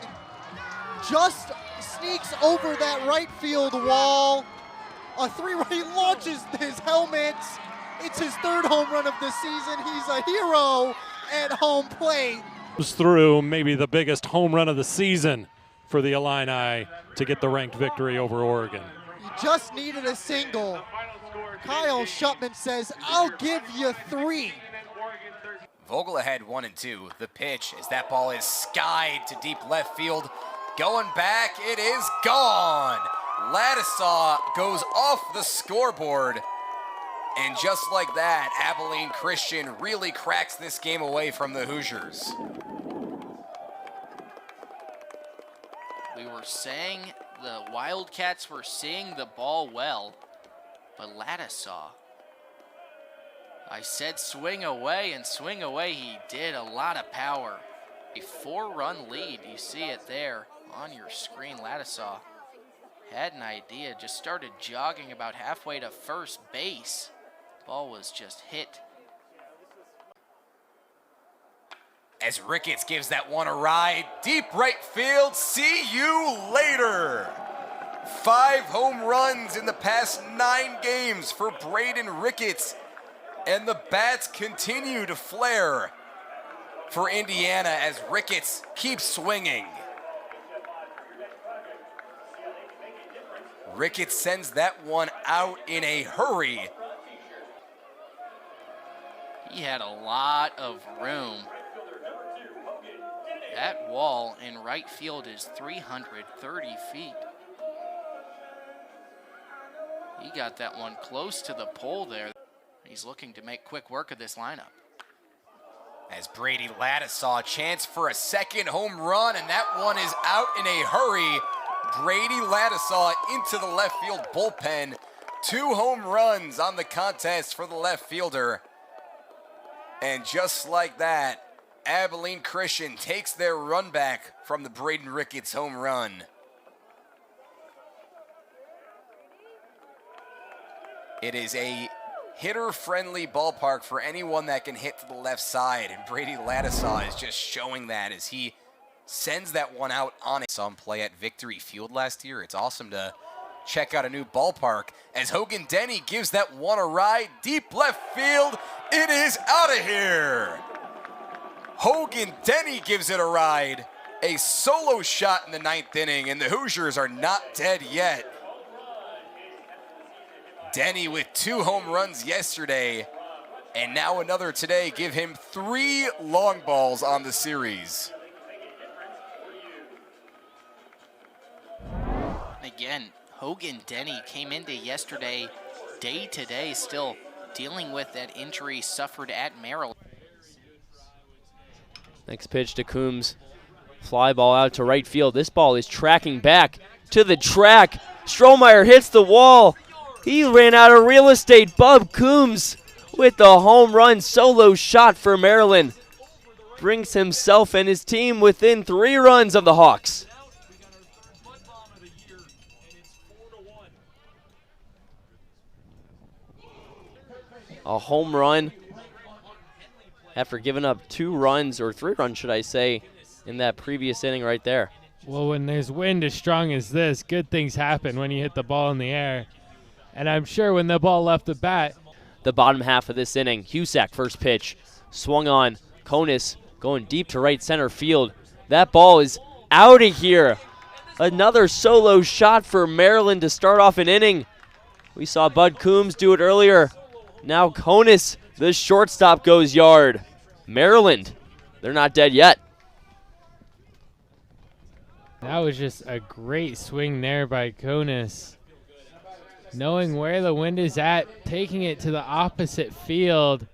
Just sneaks over that right field wall. A 3-run, he launches his helmet. It's his 3rd home run of the season. He's a hero at home plate. Through maybe the biggest home run of the season for the Illini to get the ranked victory over Oregon. He just needed a single. Kyle Shutman says, I'll give you 3. Vogel ahead 1-2. The pitch as that ball is skied to deep left field. Going back, it is gone. Ladisaw goes off the scoreboard. And just like that, Abilene Christian really cracks this game away from the Hoosiers. We were saying the Wildcats were seeing the ball well, but Ladisaw, I said swing away, and swing away he did. A lot of power. A 4-run lead, you see it there on your screen. Ladisaw had an idea, just started jogging about halfway to first base. Ball was just hit. As Ricketts gives that one a ride, deep right field, see you later. 5 home runs in the past 9 games for Braden Ricketts. And the bats continue to flare for Indiana as Ricketts keeps swinging. Ricketts sends that one out in a hurry. He had a lot of room. That wall in right field is 330 feet. He got that one close to the pole there. He's looking to make quick work of this lineup. As Brady Ladisaw a chance for a 2nd home run, and that one is out in a hurry. Brady Ladisaw into the left field bullpen. 2 home runs on the contest for the left fielder. And just like that, Abilene Christian takes their run back from the Braden Ricketts home run. It is a hitter-friendly ballpark for anyone that can hit to the left side, and Brady Ladisaw is just showing that as he sends that one out on it. Saw him play at Victory Field last year. It's awesome to check out a new ballpark as Hogan Denny gives that one a ride. Deep left field. It is out of here. Hogan Denny gives it a ride. A solo shot in the 9th inning, and the Hoosiers are not dead yet. Denny with 2 home runs yesterday, and now another today. Give him 3 long balls on the series. Again, Hogan Denny came into yesterday day-to-day still dealing with that injury suffered at Maryland. Next pitch to Coombs. Fly ball out to right field. This ball is tracking back to the track. Strohmeyer hits the wall. He ran out of real estate. Bub Coombs with the home run solo shot for Maryland. Brings himself and his team within 3 runs of the Hawks. A home run after giving up 2 runs, or 3 runs, should I say, in that previous inning right there. Well, when there's wind as strong as this, good things happen when you hit the ball in the air. And I'm sure when the ball left the bat. The bottom half of this inning, Husak first pitch, swung on. Konis going deep to right center field. That ball is out of here. Another solo shot for Maryland to start off an inning. We saw Bud Coombs do it earlier. Now Konis, the shortstop, goes yard. Maryland, they're not dead yet. That was just a great swing there by Konis. Knowing where the wind is at, taking it to the opposite field.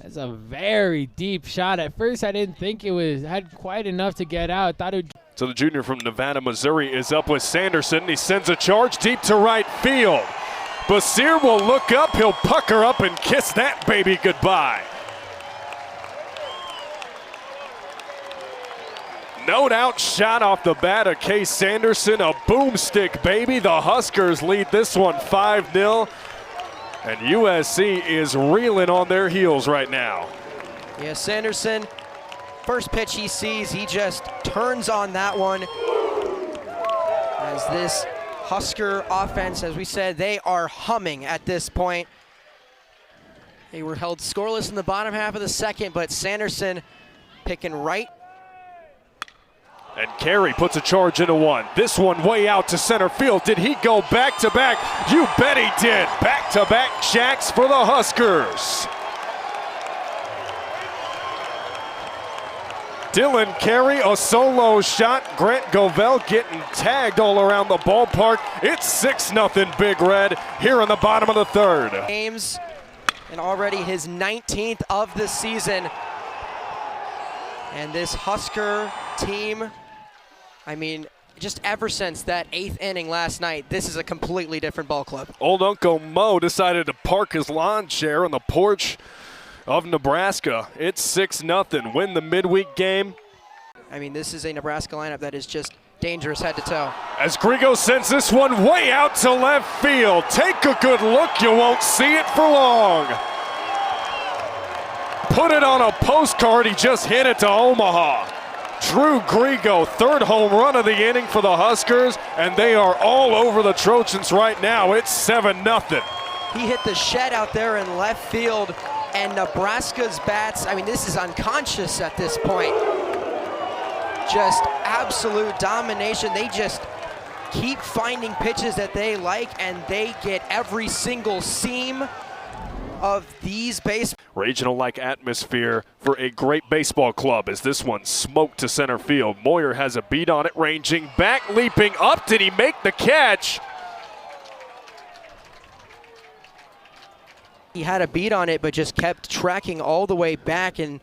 That's a very deep shot. At first, I didn't think had quite enough to get out. Thought it would. So the junior from Nevada, Missouri is up with Sanderson. He sends a charge deep to right field. Basir will look up. He'll pucker up and kiss that baby goodbye. No doubt shot off the bat of Case Sanderson. A boomstick, baby. The Huskers lead this one 5-0. And USC is reeling on their heels right now. Yeah, Sanderson, first pitch he sees, he just turns on that one. As this Husker offense, as we said, they are humming at this point. They were held scoreless in the bottom half of the second, but Sanderson picking right. And Carey puts a charge into one. This one way out to center field. Did he go back-to-back? You bet he did. Back-to-back jacks for the Huskers. Dylan Carey, a solo shot. Grant Govell getting tagged all around the ballpark. It's 6-0 Big Red here in the bottom of the third. Games, and already his 19th of the season. And this Husker team, I mean, just ever since that 8th inning last night, this is a completely different ball club. Old Uncle Mo decided to park his lawn chair on the porch of Nebraska. It's 6-0. Win the midweek game. I mean, this is a Nebraska lineup that is just dangerous head to toe. As Grigo sends this one way out to left field. Take a good look. You won't see it for long. Put it on a postcard. He just hit it to Omaha. Drew Grigo, third home run of the inning for the Huskers, and they are all over the Trojans right now. It's 7-0. He hit the shed out there in left field, and Nebraska's bats, I mean, this is unconscious at this point. Just absolute domination. They just keep finding pitches that they like, and they get every single seam of these base. Regional-like atmosphere for a great baseball club as this one smoked to center field. Moyer has a beat on it, ranging back, leaping up. Did he make the catch? He had a beat on it, but just kept tracking all the way back and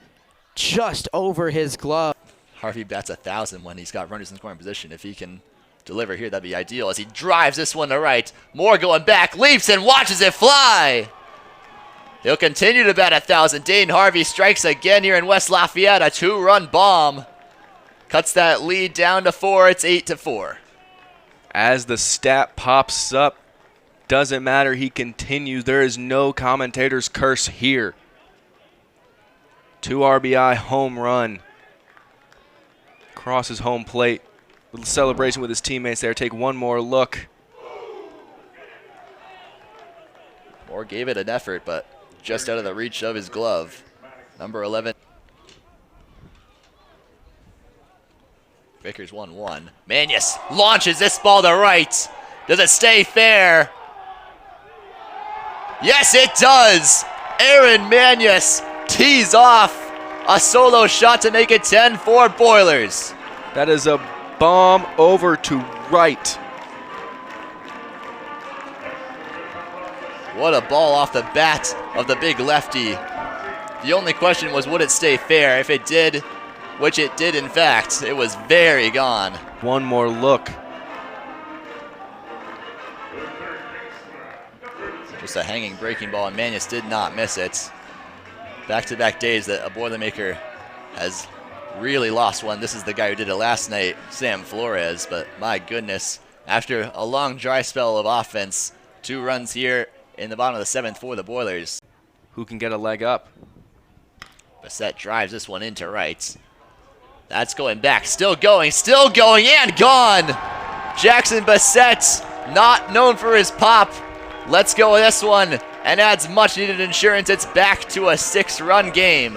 just over his glove. Harvey bats 1,000 when he's got runners in scoring position. If he can deliver here, that'd be ideal as he drives this one to right. Moore going back, leaps and watches it fly. He'll continue to bat 1,000. Dane Harvey strikes again here in West Lafayette. A 2-run bomb. Cuts that lead down to 4. It's 8-4. As the stat pops up, doesn't matter. He continues. There is no commentator's curse here. 2 RBI home run. Crosses home plate. Little celebration with his teammates there. Take one more look. Moore gave it an effort, but just out of the reach of his glove. Number 11. Vickers 1-1. Manius launches this ball to right. Does it stay fair? Yes, it does. Aaron Manius tees off a solo shot to make it 10-4 Boilers. That is a bomb over to right. What a ball off the bat of the big lefty. The only question was, would it stay fair? If it did, which it did in fact, it was very gone. One more look. Just a hanging breaking ball, and Manius did not miss it. Back-to-back days that a Boilermaker has really lost one. This is the guy who did it last night, Sam Flores, but my goodness, after a long dry spell of offense, 2 runs here in the bottom of the 7th for the Boilers. Who can get a leg up? Bassett drives this one into right. That's going back, still going, and gone! Jackson Bassett, not known for his pop, lets go of this one and adds much needed insurance. It's back to a 6-run game.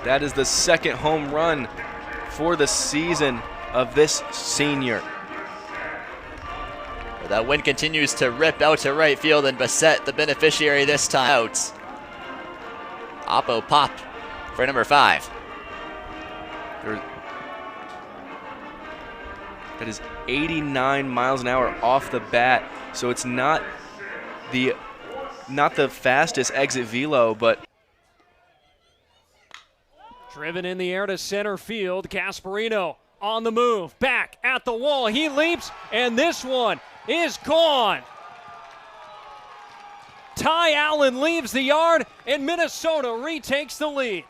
That is the 2nd home run for the season. of this senior. That wind continues to rip out to right field, and Bassett, the beneficiary this time, out. Oppo pop for number 5. That is 89 miles an hour off the bat, so it's not the fastest exit velo, but Driven in the air to center field. Gasparino on the move. Back at the wall. He leaps, and this one is gone. Ty Allen leaves the yard, and Minnesota retakes the lead.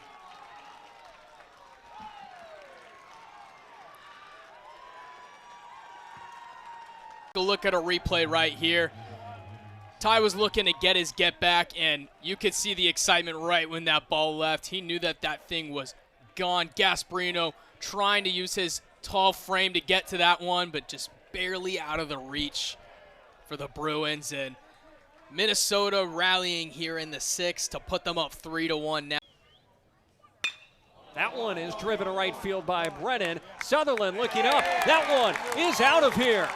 A look at a replay right here. Ty was looking to get his get back, and you could see the excitement right when that ball left. He knew that that thing was gone. Gasparino trying to use his tall frame to get to that one, but just barely out of the reach for the Bruins. And Minnesota rallying here in the 6th to put them up 3-1 now. That one is driven to right field by Brennan. Sutherland looking up. That one is out of here.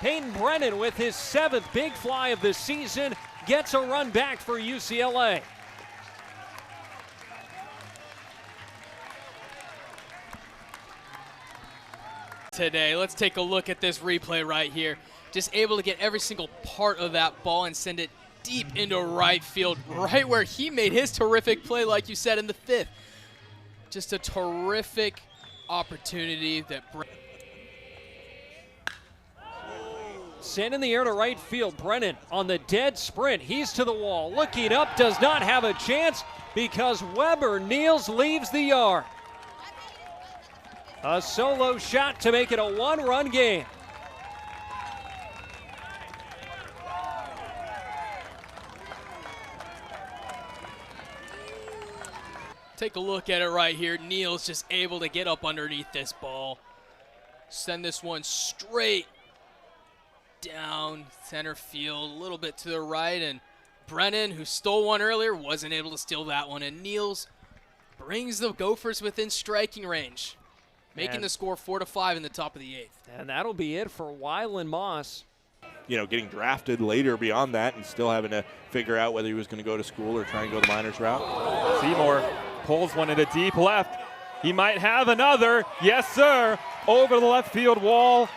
Peyton Brennan with his 7th big fly of the season gets a run back for UCLA. Today, let's take a look at this replay right here. Just able to get every single part of that ball and send it deep into right field, right where he made his terrific play, like you said, in the 5th. Just a terrific opportunity that Send in the air to right field. Brennan on the dead sprint. He's to the wall. Looking up, does not have a chance because Weber Niels leaves the yard. A solo shot to make it a 1-run game. Take a look at it right here. Niels just able to get up underneath this ball. Send this one straight down center field, a little bit to the right, and Brennan, who stole one earlier, wasn't able to steal that one, and Niels brings the Gophers within striking range, making the score 4-5 in the top of the 8th. And that'll be it for Wyland Moss. You know, getting drafted later beyond that and still having to figure out whether he was going to go to school or try and go the minors route. Seymour pulls one into deep left. He might have another. Yes, sir. Over the left field wall.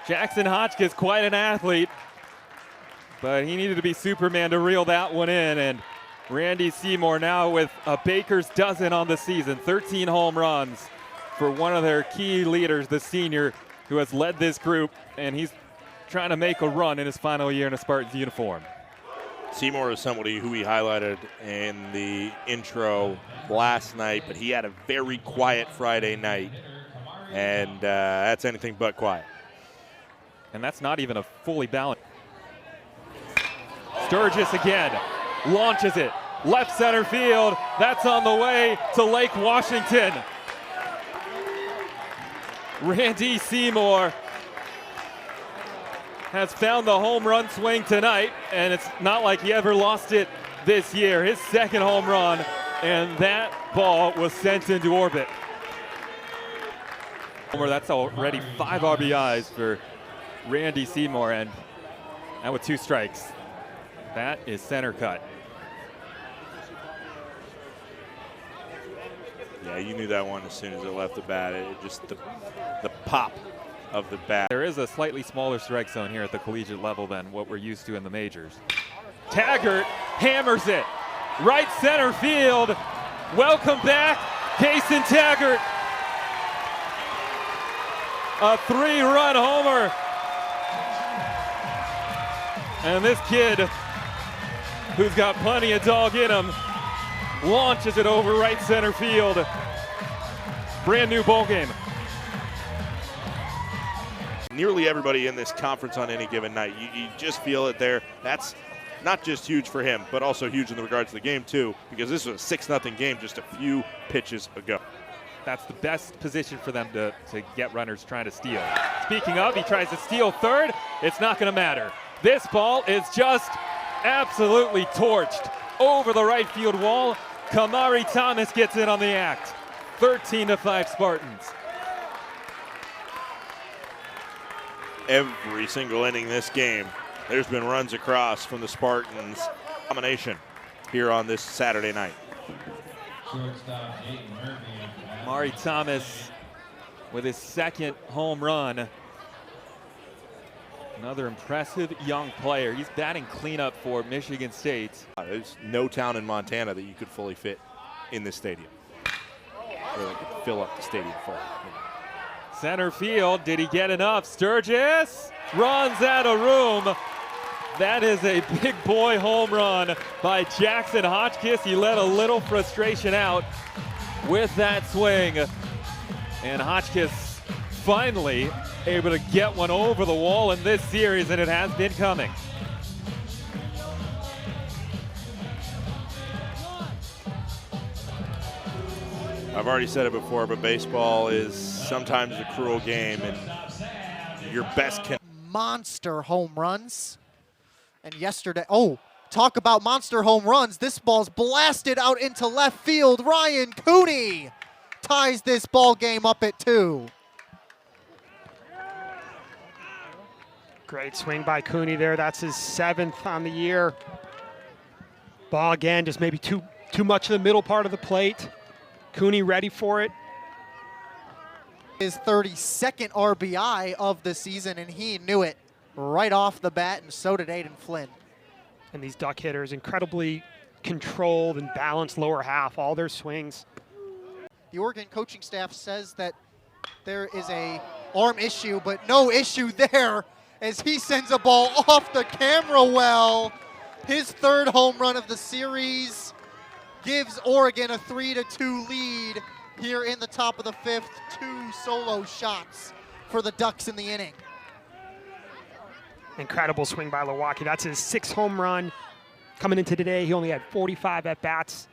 Jackson Hotchkiss, quite an athlete, but he needed to be Superman to reel that one in. And Randy Seymour now with a baker's dozen on the season, 13 home runs for one of their key leaders, the senior, who has led this group, and he's trying to make a run in his final year in a Spartans uniform. Seymour is somebody who we highlighted in the intro last night, but he had a very quiet Friday night, and that's anything but quiet. And that's not even a fully balanced. Sturgis again, launches it, left center field. That's on the way to Lake Washington. Randy Seymour has found the home run swing tonight, and it's not like he ever lost it this year. His 2nd home run, and that ball was sent into orbit. That's already 5 RBIs for Randy Seymour, and with 2 strikes. That is center cut. Yeah, you knew that one as soon as it left the bat. It just the pop of the bat. There is a slightly smaller strike zone here at the collegiate level than what we're used to in the majors. Taggart hammers it. Right center field. Welcome back, Kason Taggart. A 3-run homer. And this kid, who's got plenty of dog in him, launches it over right center field. Brand new ball game. Nearly everybody in this conference on any given night, you just feel it there. That's not just huge for him, but also huge in regards to the game too, because this was a 6-0 game just a few pitches ago. That's the best position for them to get runners trying to steal. Speaking of, he tries to steal third. It's not going to matter. This ball is just absolutely torched over the right field wall. Kamari Thomas gets in on the act. 13-5 Spartans. Every single inning this game, there's been runs across from the Spartans. Domination here on this Saturday night. Mari Thomas with his second home run. Another impressive young player. He's batting cleanup for Michigan State. There's no town in Montana that you could fully fit in this stadium. Really could fill up the stadium full. Center field, did he get enough? Sturgis runs out of room. That is a big boy home run by Jackson Hotchkiss. He let a little frustration out with that swing. And Hotchkiss finally able to get one over the wall in this series, and it has been coming. I've already said it before, but baseball is sometimes a cruel game, and your best can. Monster home runs. And yesterday, talk about monster home runs. This ball's blasted out into left field. Ryan Cooney ties this ball game up at 2. Great swing by Cooney there. That's his 7th on the year. Ball again, just maybe too much of the middle part of the plate. Cooney ready for it. His 32nd RBI of the season, and he knew it right off the bat, and so did Aiden Flynn. And these duck hitters, incredibly controlled and balanced lower half, all their swings. The Oregon coaching staff says that there is a arm issue, but no issue there, as he sends a ball off the camera well. His 3rd home run of the series gives Oregon a 3-2 lead here in the top of the 5th. 2 solo shots for the Ducks in the inning. Incredible swing by Lewacki. That's his 6th home run. Coming into today, he only had 45 at-bats.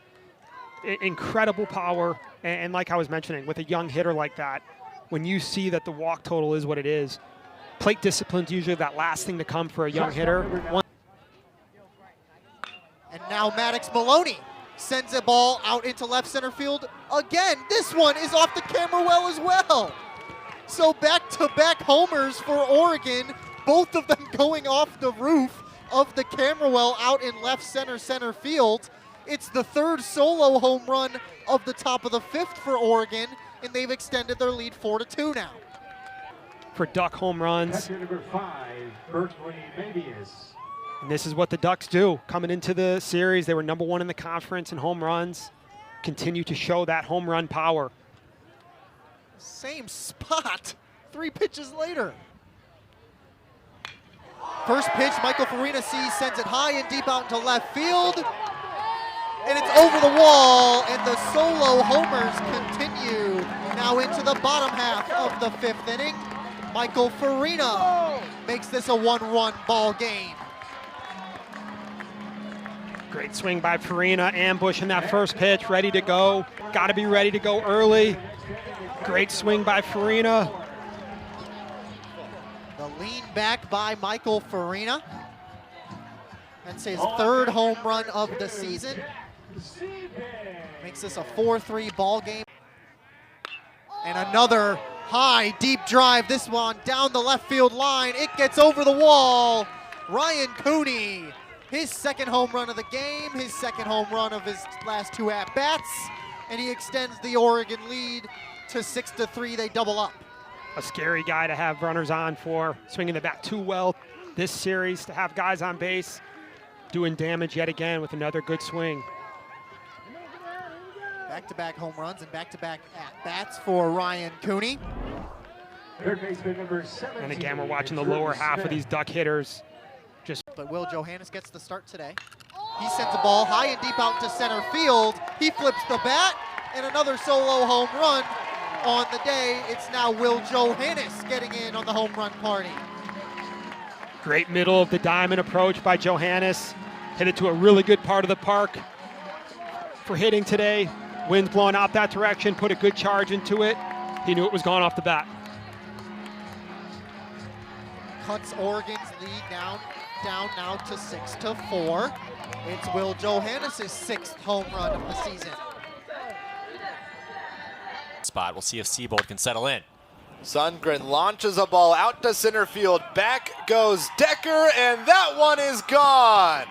Incredible power, and like I was mentioning, with a young hitter like that, when you see that the walk total is what it is, plate discipline's usually that last thing to come for a young hitter. And now Maddox Maloney sends a ball out into left center field again. This one is off the camera well as well. So back-to-back homers for Oregon, both of them going off the roof of the camera well out in left center field. It's the 3rd solo home run of the top of the 5th for Oregon, and they've extended their lead 4-2 now. For Duck home runs. Number 5, Berkeley Mabius. And this is what the Ducks do. Coming into the series, they were number 1 in the conference in home runs. Continue to show that home run power. Same spot, 3 pitches later. First pitch, Michael Farina sees, sends it high and deep out into left field. And it's over the wall, and the solo homers continue now into the bottom half of the 5th inning. Michael Farina makes this a 1-run ball game. Great swing by Farina, ambushing that first pitch, ready to go. Got to be ready to go early. Great swing by Farina. The lean back by Michael Farina. That's his 3rd home run of the season. Makes this a 4-3 ball game. And another high, deep drive. This one down the left field line. It gets over the wall. Ryan Cooney, his 2nd home run of the game, his 2nd home run of his last 2 at-bats, and he extends the Oregon lead to 6-3. They double up. A scary guy to have runners on for, swinging the bat too well this series, to have guys on base, doing damage yet again with another good swing. Back-to-back home runs and back-to-back at-bats for Ryan Cooney. And again, we're watching the lower half of these Duck hitters. But Will Johannes gets the start today. He sends the ball high and deep out to center field. He flips the bat, and another solo home run on the day. It's now Will Johannes getting in on the home run party. Great middle of the diamond approach by Johannes. Hit it to a really good part of the park for hitting today. Wind's blowing out that direction, put a good charge into it. He knew it was gone off the bat. Cuts Oregon's lead down now to 6-4. It's Will Johannes' 6th home run of the season. spot. We'll see if Siebold can settle in. Sundgren launches a ball out to center field. Back goes Decker, and that one is gone.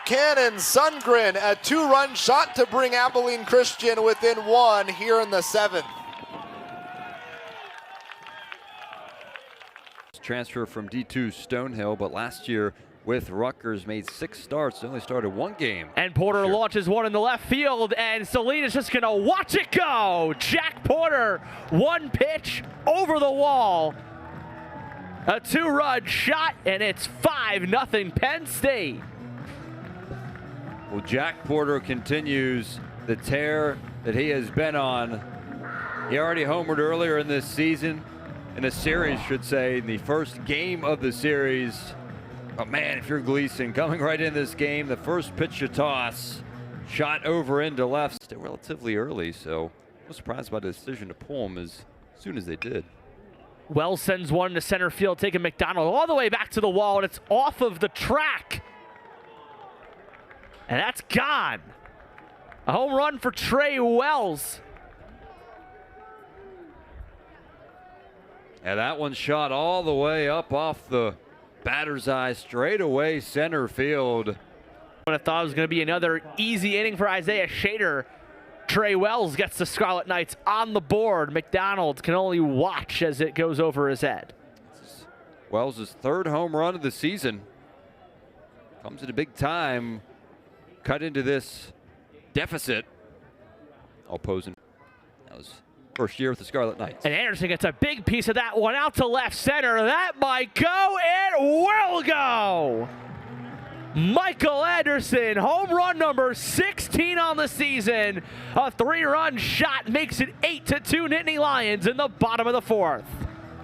Cannon Sundgren, a 2-run shot to bring Abilene Christian within 1 here in the 7th. Transfer from D2 Stonehill, but last year with Rutgers made 6 starts, only started 1 game. And Porter launches one in the left field, and Salinas just gonna watch it go. Jack Porter, 1 pitch over the wall. A 2-run shot, and it's 5-0 Penn State. Well, Jack Porter continues the tear that he has been on. He already homered earlier in this season, in the series, should say, in the first game of the series. But man, if you're Gleason, coming right in this game, the first pitch to toss, shot over into left, still relatively early, so I was surprised by the decision to pull him as soon as they did. Wells sends one to center field, taking McDonald all the way back to the wall, and it's off of the track. And that's gone. A home run for Trey Wells. And that one shot all the way up off the batter's eye, straight away center field. I thought it was going to be another easy inning for Isaiah Shader. Trey Wells gets the Scarlet Knights on the board. McDonald can only watch as it goes over his head. Wells' 3rd home run of the season. Comes at a big time. Cut into this deficit. All posing. That was first year with the Scarlet Knights. And Anderson gets a big piece of that one out to left center. That might go. It will go. Michael Anderson, home run number 16 on the season. A 3-run shot makes it 8-2 Nittany Lions in the bottom of the 4th.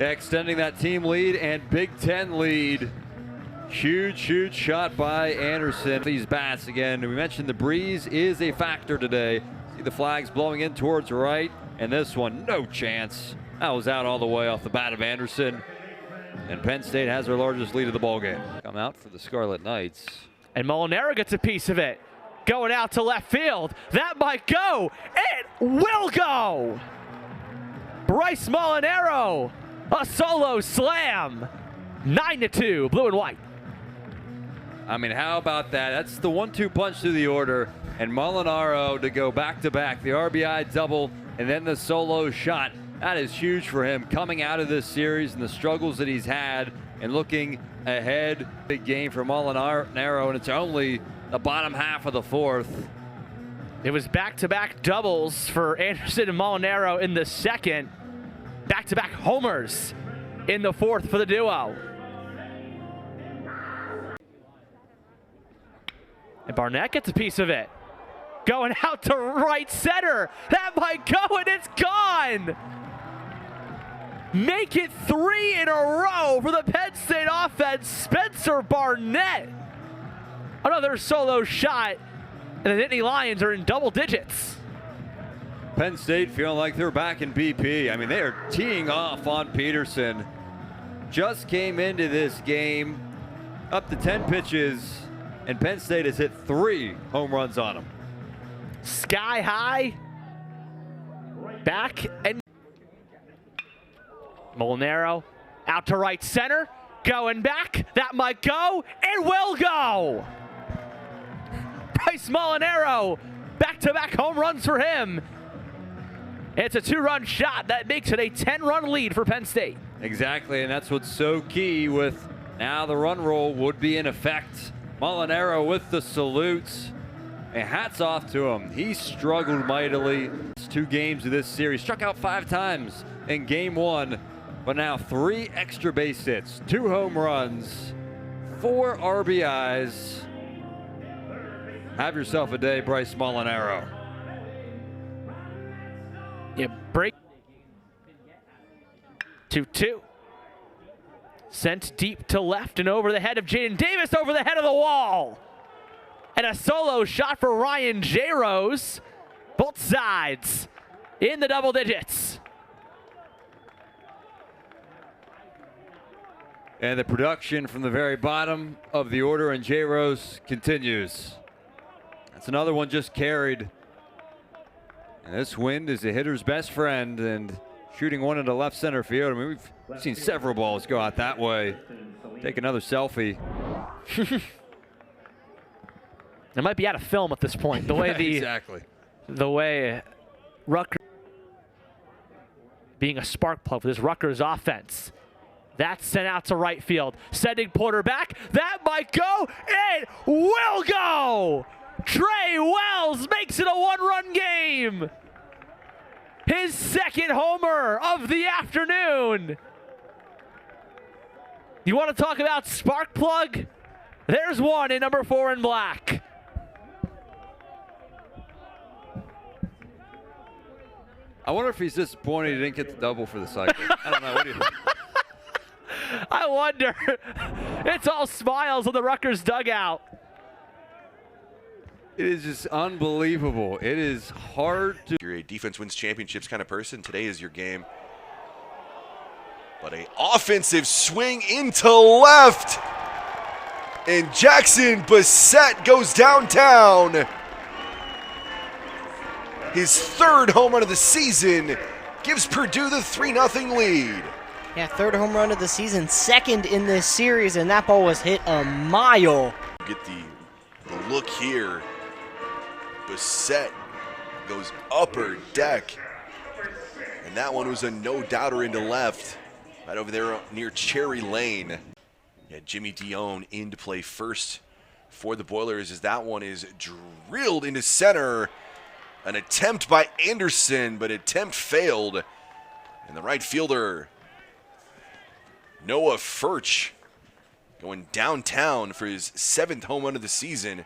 Extending that team lead and Big Ten lead. Huge shot by Anderson. These bats again. We mentioned the breeze is a factor today. See the flags blowing in towards right. And this one, no chance. That was out all the way off the bat of Anderson. And Penn State has their largest lead of the ballgame. Come out for the Scarlet Knights. And Molinaro gets a piece of it. Going out to left field. That might go. It will go. Bryce Molinaro, a solo slam. 9-2, blue and white. I mean, how about that? That's the 1-2 punch through the order. And Molinaro to go back-to-back. The RBI double and then the solo shot. That is huge for him coming out of this series and the struggles that he's had and looking ahead. Big game for Molinaro, and it's only the bottom half of the 4th. It was back-to-back doubles for Anderson and Molinaro in the 2nd. Back-to-back homers in the 4th for the duo. And Barnett gets a piece of it. Going out to right center. That might go, and it's gone. Make it 3 in a row for the Penn State offense. Spencer Barnett. Another solo shot, and the Nittany Lions are in double digits. Penn State feeling like they're back in BP. I mean, they are teeing off on Peterson. Just came into this game up to 10 pitches, and Penn State has hit 3 home runs on him. Sky high. Back and Molinaro out to right center. Going back. That might go. It will go. Bryce Molinaro. Back-to-back home runs for him. It's a 2-run shot that makes it a 10-run lead for Penn State. Exactly, and that's what's so key with now the run roll would be in effect. Molinaro with the salutes. And hats off to him. He struggled mightily. It's 2 games of this series. Struck out 5 times in game 1, but now 3 extra base hits, 2 home runs, 4 RBIs. Have yourself a day, Bryce Molinaro. Yeah, break. 2-2. Sent deep to left and over the head of Jaden Davis, over the head of the wall. And a solo shot for Ryan J. Rose. Both sides in the double digits. And the production from the very bottom of the order and J. Rose continues. That's another one just carried. And this wind is a hitter's best friend, and shooting one into left center field. I mean, we've seen several balls go out that way. Take another selfie. It might be out of film at this point. The way exactly. The way Rutgers being a spark plug for this Rutgers offense. That's sent out to right field. Sending Porter back. That might go. It will go. Trey Wells makes it a one-run game. His second homer of the afternoon. You want to talk about spark plug? There's one in number 4 in black. I wonder if he's disappointed he didn't get the double for the cycle. I don't know. What do you think? I wonder. It's all smiles on the Rutgers dugout. It is just unbelievable. It is hard to. You're a defense wins championships kind of person. Today is your game. But an offensive swing into left. And Jackson Bassett goes downtown. His third home run of the season gives Purdue the 3-0 lead. Yeah, third home run of the season, second in this series, and that ball was hit a mile. Get the look here. Bassett goes upper deck. And that one was a no-doubter into left. Right over there near Cherry Lane. Yeah, Jimmy Dion in to play first for the Boilers as that one is drilled into center. An attempt by Anderson, but attempt failed. And the right fielder, Noah Furch, going downtown for his 7th home run of the season.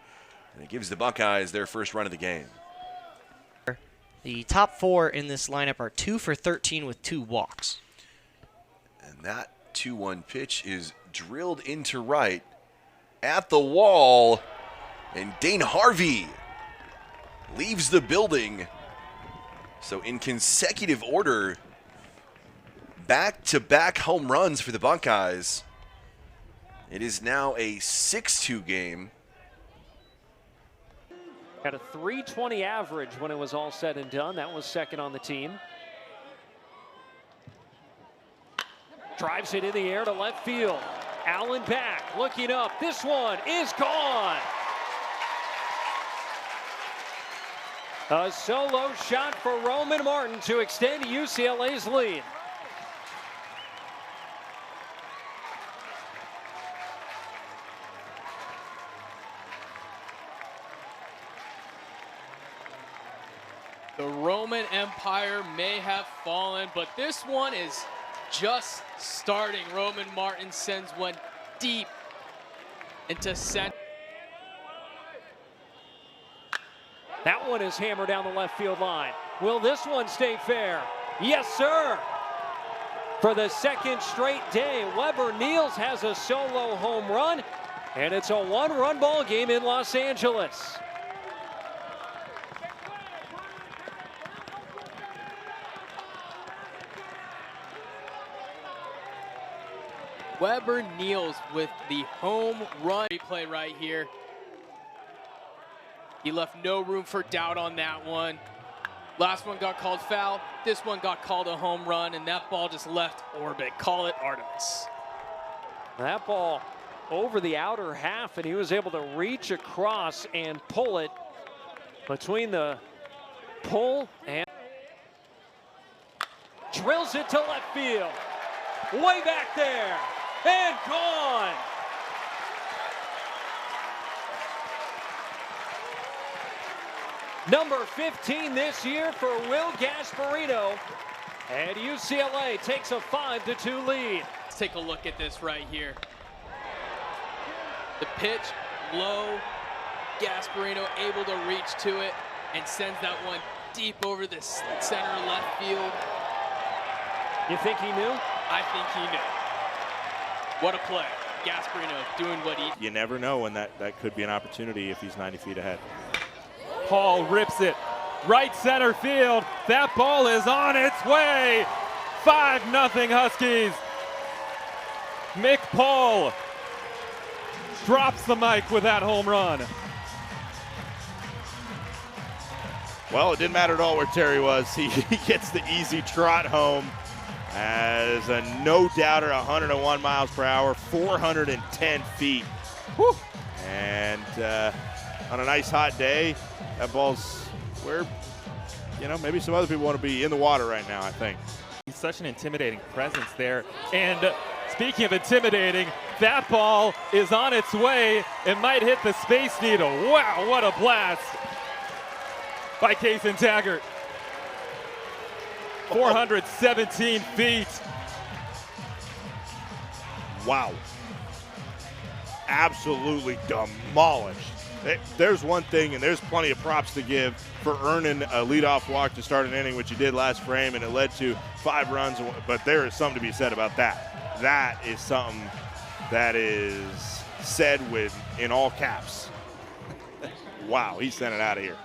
And it gives the Buckeyes their first run of the game. The top 4 in this lineup are 2 for 13 with 2 walks. And that 2-1 pitch is drilled into right at the wall. And Dane Harvey leaves the building. So in consecutive order, back-to-back home runs for the Buckeyes. It is now a 6-2 game. Had a 320 average when it was all said and done. That was second on the team. Drives it in the air to left field. Allen back, looking up. This one is gone. A solo shot for Roman Martin to extend UCLA's lead. The Roman Empire may have fallen, but this one is just starting. Roman Martin sends one deep into center. That one is hammered down the left field line. Will this one stay fair? Yes, sir. For the second straight day, Weber Niels has a solo home run, and it's a one-run ball game in Los Angeles. Weber Niels with the home run replay right here. He left no room for doubt on that one. Last one got called foul. This one got called a home run, and that ball just left orbit. Call it Artemis. That ball over the outer half, and he was able to reach across and pull it between the pull and drills it to left field. Way back there and gone. Number 15 this year for Will Gasparino. And UCLA takes a 5-2 lead. Let's take a look at this right here. The pitch, low. Gasparino able to reach to it and sends that one deep over the center left field. You think he knew? I think he knew. What a play. Gasparino doing what he... You never know when that could be an opportunity if he's 90 feet ahead. Paul rips it right center field. That ball is on its way. 5-0 Huskies. Mick Paul drops the mic with that home run. Well, it didn't matter at all where Terry was. He gets the easy trot home as a no-doubter, 101 miles per hour, 410 feet. Whew. And on a nice hot day, that ball's where, you know, maybe some other people want to be in the water right now, I think. He's such an intimidating presence there. And speaking of intimidating, that ball is on its way. It might hit the Space Needle. Wow, what a blast by Kaysen Taggart. 417 feet. Wow. Absolutely demolished. There's one thing, and there's plenty of props to give for earning a leadoff walk to start an inning, which you did last frame, and it led to 5 runs. But there is something to be said about that. That is something that is said in all caps. Wow, he sent it out of here.